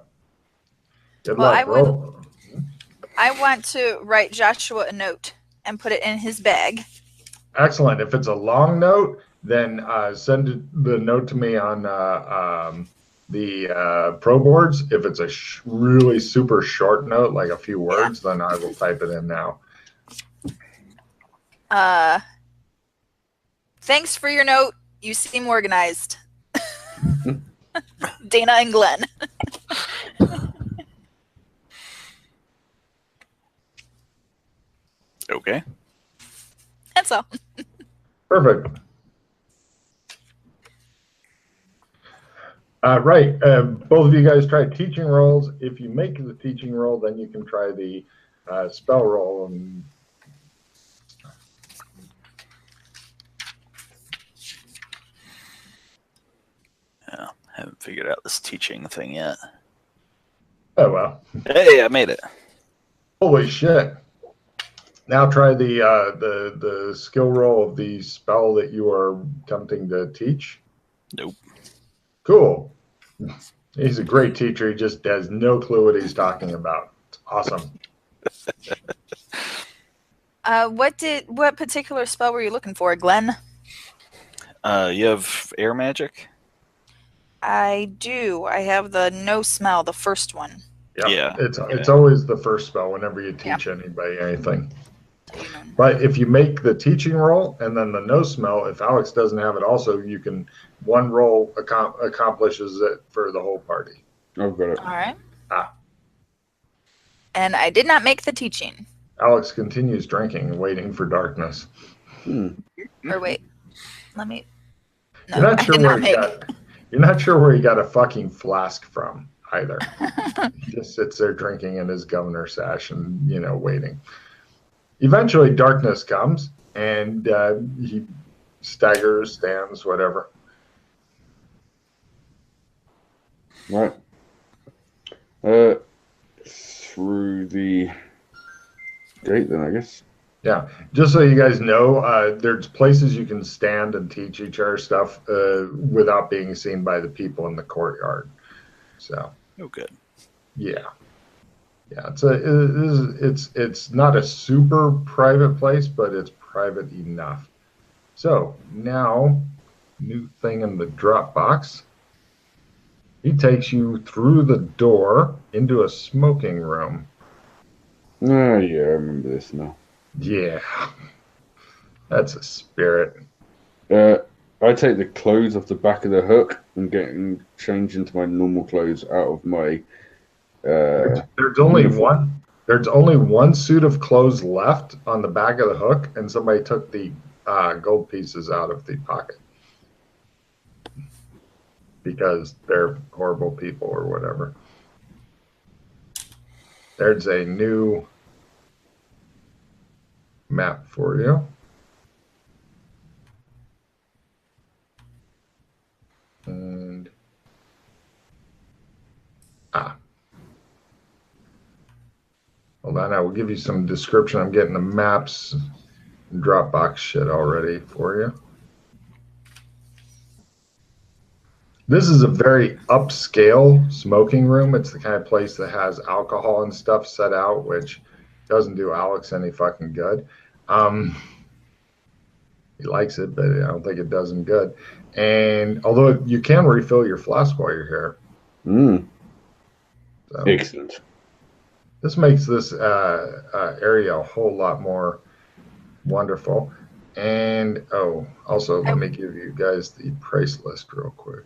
Good Well, luck, I want to write Joshua a note and put it in his bag. Excellent. If it's a long note, then send the note to me on the pro boards. If it's a really super short note, like a few words, then I will type it in now. Thanks for your note. You seem organized. Dana and Glenn. Okay. That's all. Perfect. Right. Both of you guys try teaching rolls. If you make the teaching roll, then you can try the spell roll. And yeah, haven't figured out this teaching thing yet. oh well. Hey, I made it. Holy shit. Now try the skill roll of the spell that you are attempting to teach. Nope. Cool. He's a great teacher. He just has no clue what he's talking about. It's awesome. What particular spell were you looking for, Glenn? You have air magic? I do. I have the no smell, the first one. Yep. Yeah. It's always the first spell whenever you teach anybody anything. But if you make the teaching roll and then the no smell, if Alex doesn't have it also, you can one roll accomplishes it for the whole party. I've got it. All right. And I did not make the teaching. Alex continues drinking and waiting for darkness. Or wait, let me. No, You're not sure I did not make. You're not sure where he got a fucking flask from either. He just sits there drinking in his governor sash and waiting. Eventually, darkness comes, and he staggers, stands, whatever. Right. Through the gate, then, I guess. Yeah. Just so you guys know, there's places you can stand and teach each other stuff without being seen by the people in the courtyard. So. Oh, good. Yeah. Yeah, it's not a super private place, but it's private enough. So now, new thing in the Dropbox. He takes you through the door into a smoking room. Oh, yeah, I remember this now. Yeah, that's a spirit. I take the clothes off the back of the hook and change into my normal clothes out of my. There's only one. There's only one suit of clothes left on the back of the hook, and somebody took the gold pieces out of the pocket because they're horrible people or whatever. There's a new map for you. And hold on, I will give you some description. I'm getting the maps and Dropbox shit already for you. This is a very upscale smoking room. It's the kind of place that has alcohol and stuff set out, which doesn't do Alex any fucking good. He likes it, but I don't think it does him good. And although you can refill your flask while you're here. So. Excellent. This makes this area a whole lot more wonderful. And also let me give you guys the price list real quick.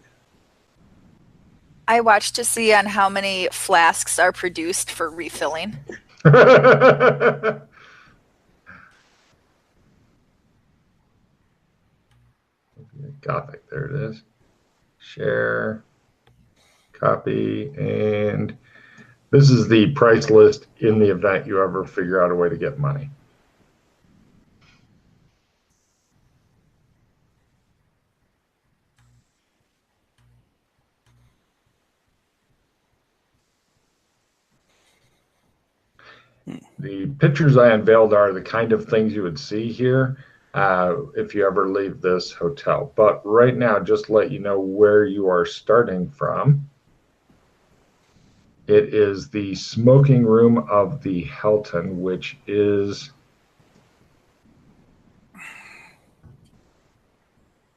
I watched to see on how many flasks are produced for refilling. Gothic, there it is. Share, copy, and this is the price list in the event you ever figure out a way to get money. The pictures I unveiled are the kind of things you would see here if you ever leave this hotel. But right now, just to let you know where you are starting from. It is the smoking room of the Hilton, which is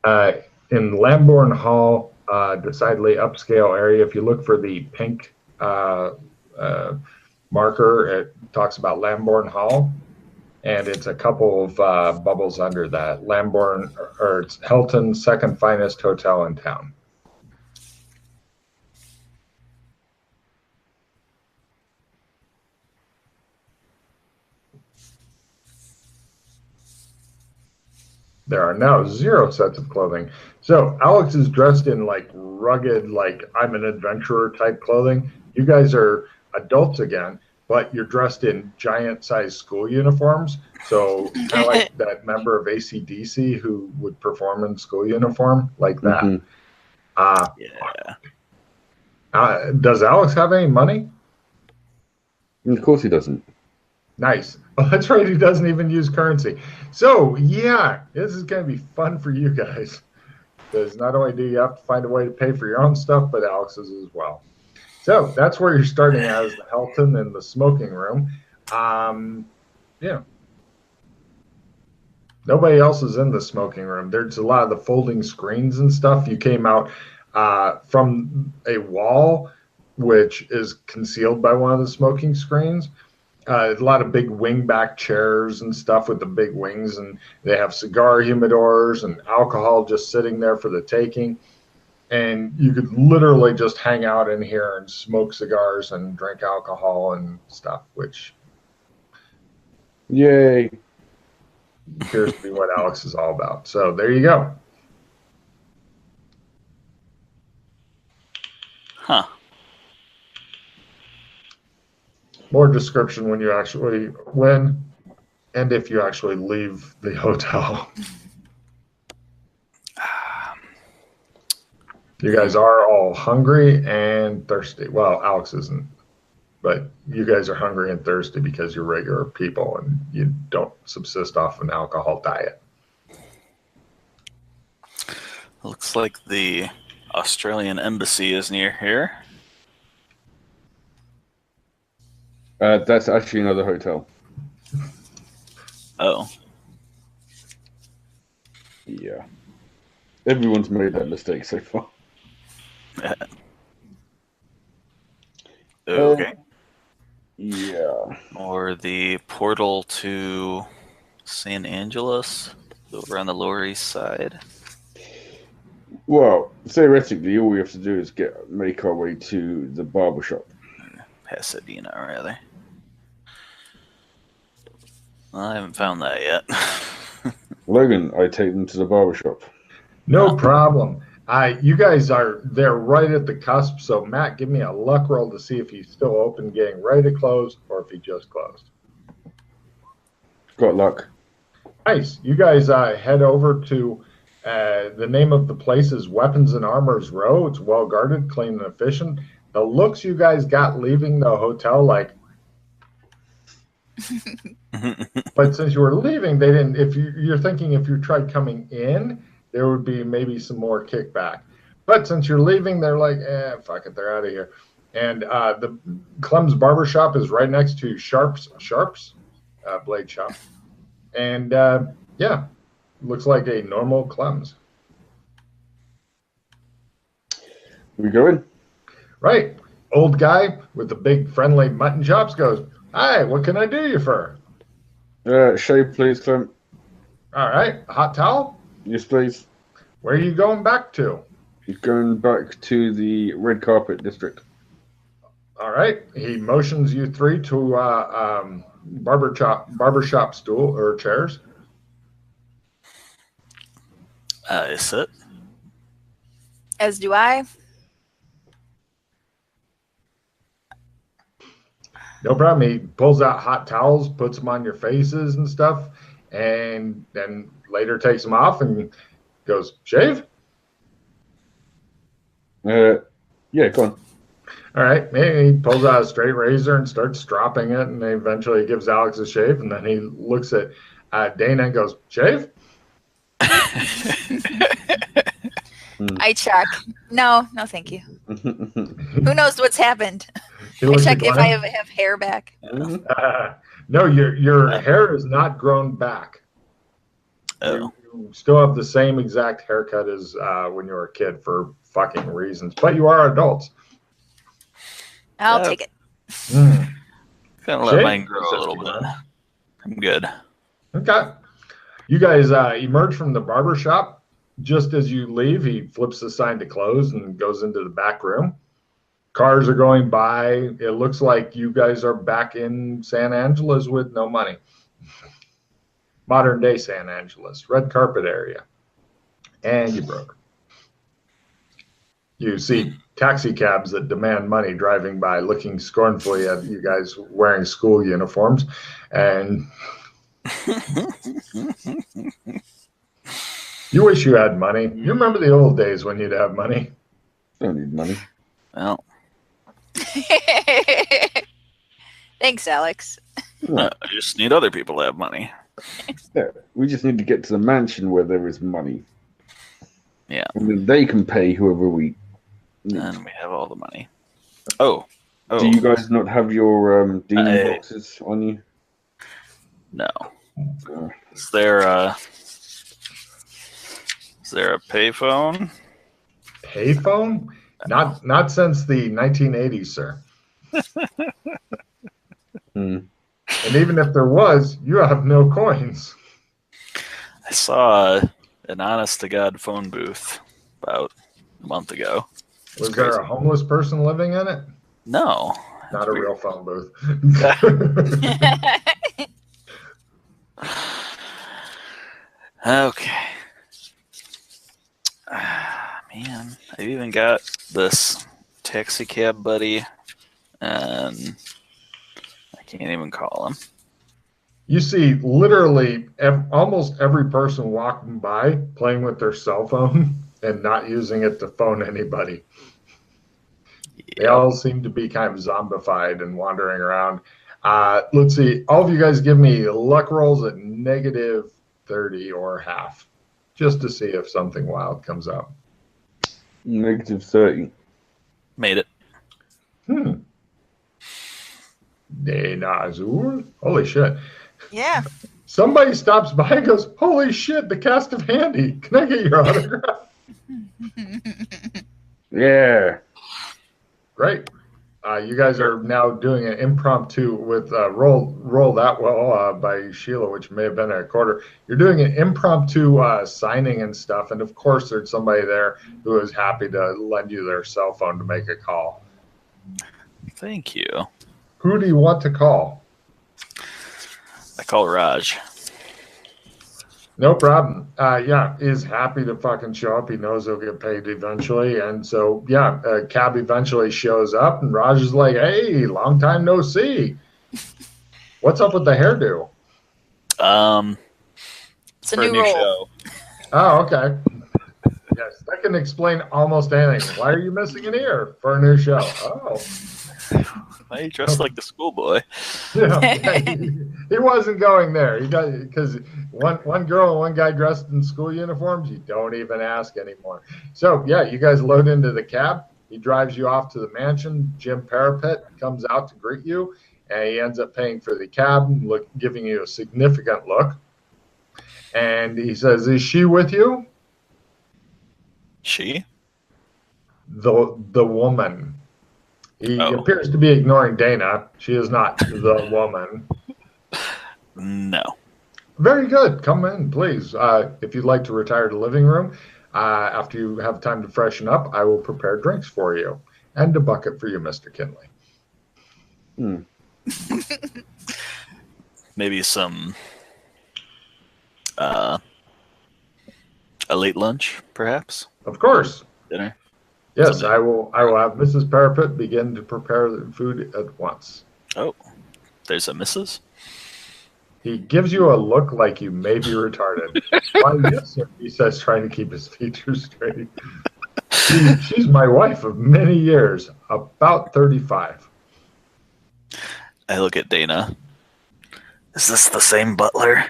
in Lambourne Hall, decidedly upscale area. If you look for the pink marker, it talks about Lambourne Hall, and it's a couple of bubbles under that. Lambourne, or it's Hilton's second finest hotel in town. There are now 0 sets of clothing. So Alex is dressed in like rugged, like I'm an adventurer type clothing. You guys are adults again, but you're dressed in giant size school uniforms. So kind of like that member of AC/DC who would perform in school uniform, like that. Yeah. Does Alex have any money? Of course he doesn't. Nice. Oh, that's right. He doesn't even use currency. So, yeah, this is going to be fun for you guys. Because not only do you have to find a way to pay for your own stuff, but Alex's as well. So that's where you're starting as the Hilton in the smoking room. Yeah. Nobody else is in the smoking room. There's a lot of the folding screens and stuff. You came out from a wall, which is concealed by one of the smoking screens. A lot of big wingback chairs and stuff with the big wings, and they have cigar humidors and alcohol just sitting there for the taking. And you could literally just hang out in here and smoke cigars and drink alcohol and stuff, which Yay. appears to be what Alex is all about. So there you go. Huh. More description when you actually win and if you actually leave the hotel. You guys are all hungry and thirsty. Well, Alex isn't, but you guys are hungry and thirsty because you're regular people and you don't subsist off an alcohol diet. Looks like the Australian embassy is near here. That's actually another hotel. Oh. Yeah. Everyone's made that mistake so far. Okay. Yeah. Or the portal to San Angeles over on the Lower East Side. Well, theoretically, all we have to do is make our way to the barbershop. Pasadena, rather. Well, I haven't found that yet. Logan, I take them to the barbershop. No problem. You guys are there right at the cusp. So, Matt, give me a luck roll to see if he's still open, getting ready to close, or if he just closed. Got luck. Nice. You guys head over to the name of the place is Weapons and Armors Row. It's well guarded, clean, and efficient. The looks you guys got leaving the hotel, like, but since you were leaving, they didn't. If you're thinking if you tried coming in, there would be maybe some more kickback. But since you're leaving, they're like, fuck it, they're out of here. And the Clem's Barbershop is right next to Sharp's Blade Shop. And yeah, looks like a normal Clem's. We go in? Right. old guy with the big friendly mutton chops goes, "Hi, what can I do you for?" Shave, please, Clint. All right, a hot towel? Yes, please. Where are you going back to? Going back to the red carpet district. All right. He motions you three to barbershop stool or chairs. I sit. As do I. No problem. He pulls out hot towels, puts them on your faces and stuff, and then later takes them off and goes, "Shave?" Yeah, go on. All right. Maybe he pulls out a straight razor and starts stropping it, and eventually gives Alex a shave, and then he looks at Dana and goes, "Shave?" I check. No, thank you. Who knows what's happened? I check if I have hair back. No, your hair is not grown back. Oh. You still have the same exact haircut as when you were a kid for fucking reasons, but you are adults. I'll take it. Gonna let mine grow a little bit. I'm good. Okay. You guys emerge from the barber shop. Just as you leave, he flips the sign to close and goes into the back room. Cars are going by. It looks like you guys are back in San Angeles with no money. Modern day San Angeles, red carpet area. And you broke. You see taxi cabs that demand money driving by, looking scornfully at you guys wearing school uniforms. And you wish you had money. You remember the old days when you'd have money? Don't need money. Well, thanks, Alex. I just need other people to have money. Yeah, we just need to get to the mansion where there is money. Yeah. And then they can pay whoever we need. And we have all the money. Oh. Do you guys not have your demon boxes on you? No. Is there a payphone? Payphone? Not since the 1980s, sir. And even if there was, you have no coins. I saw an honest-to-God phone booth about a month ago. Was there a homeless person living in it? No. Not a real phone booth. Okay. Man, I even got this taxi cab buddy, and I can't even call him. You see literally almost every person walking by playing with their cell phone and not using it to phone anybody. Yep. They all seem to be kind of zombified and wandering around. Let's see. All of you guys give me luck rolls at -30 or half, just to see if something wild comes up. -30. Made it. Dana Azul. Holy shit. Yeah. Somebody stops by and goes, "Holy shit, the cast of Handy. Can I get your autograph?" Yeah. Great. You guys are now doing an impromptu with Roll That Well by Sheila, which may have been a quarter. You're doing an impromptu signing and stuff. And of course, there's somebody there who is happy to lend you their cell phone to make a call. Thank you. Who do you want to call? I call Raj. No problem. Yeah, he's happy to fucking show up. He knows he'll get paid eventually. And so, yeah, a cab eventually shows up, and Raj is like, "Hey, long time no see. What's up with the hairdo?" It's a new role. Show. Oh, okay. Yes, that can explain almost anything. Why are you missing an ear for a new show? Oh. Why are you dressed like the schoolboy? Yeah, he wasn't going there. He got because one girl and one guy dressed in school uniforms. You don't even ask anymore. So yeah, you guys load into the cab. He drives you off to the mansion. Jim Parapet comes out to greet you, and he ends up paying for the cab, giving you a significant look. And he says, "Is she with you?" She? The woman. He Oh. appears to be ignoring Dana. She is not the woman. No. Very good. Come in, please. If you'd like to retire to the living room, after you have time to freshen up, I will prepare drinks for you. And a bucket for you, Mr. Kinley. Maybe some a late lunch, perhaps? Of course. Dinner? Yes, Something. I will have Mrs. Parapet begin to prepare the food at once. Oh, there's a Mrs.? He gives you a look like you may be retarded. Why, yes, sir, he says, trying to keep his features straight. She's my wife of many years, about 35. I look at Dana. Is this the same butler?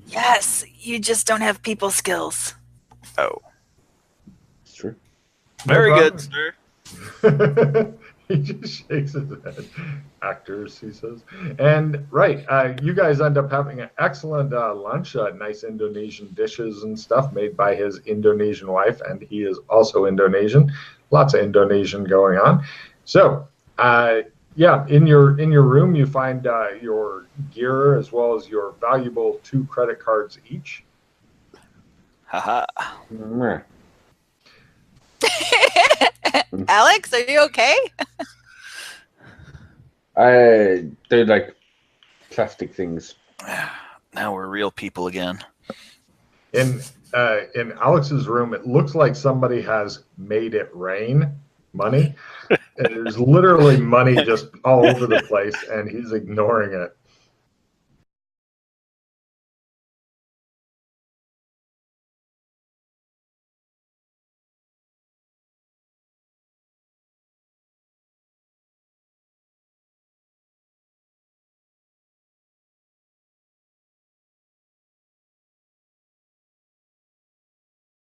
Yes, you just don't have people skills. Oh. It's true. Very No good, sir. He just shakes his head. Actors, he says. And right, you guys end up having an excellent lunch, nice Indonesian dishes and stuff made by his Indonesian wife, and he is also Indonesian. Lots of Indonesian going on. So, yeah, in your room you find your gear as well as your valuable 2 credit cards each. Haha. Mwah. Alex, are you okay? They're like plastic things. Now we're real people again. In Alex's room, it looks like somebody has made it rain money. And there's literally money just all over the place, and he's ignoring it.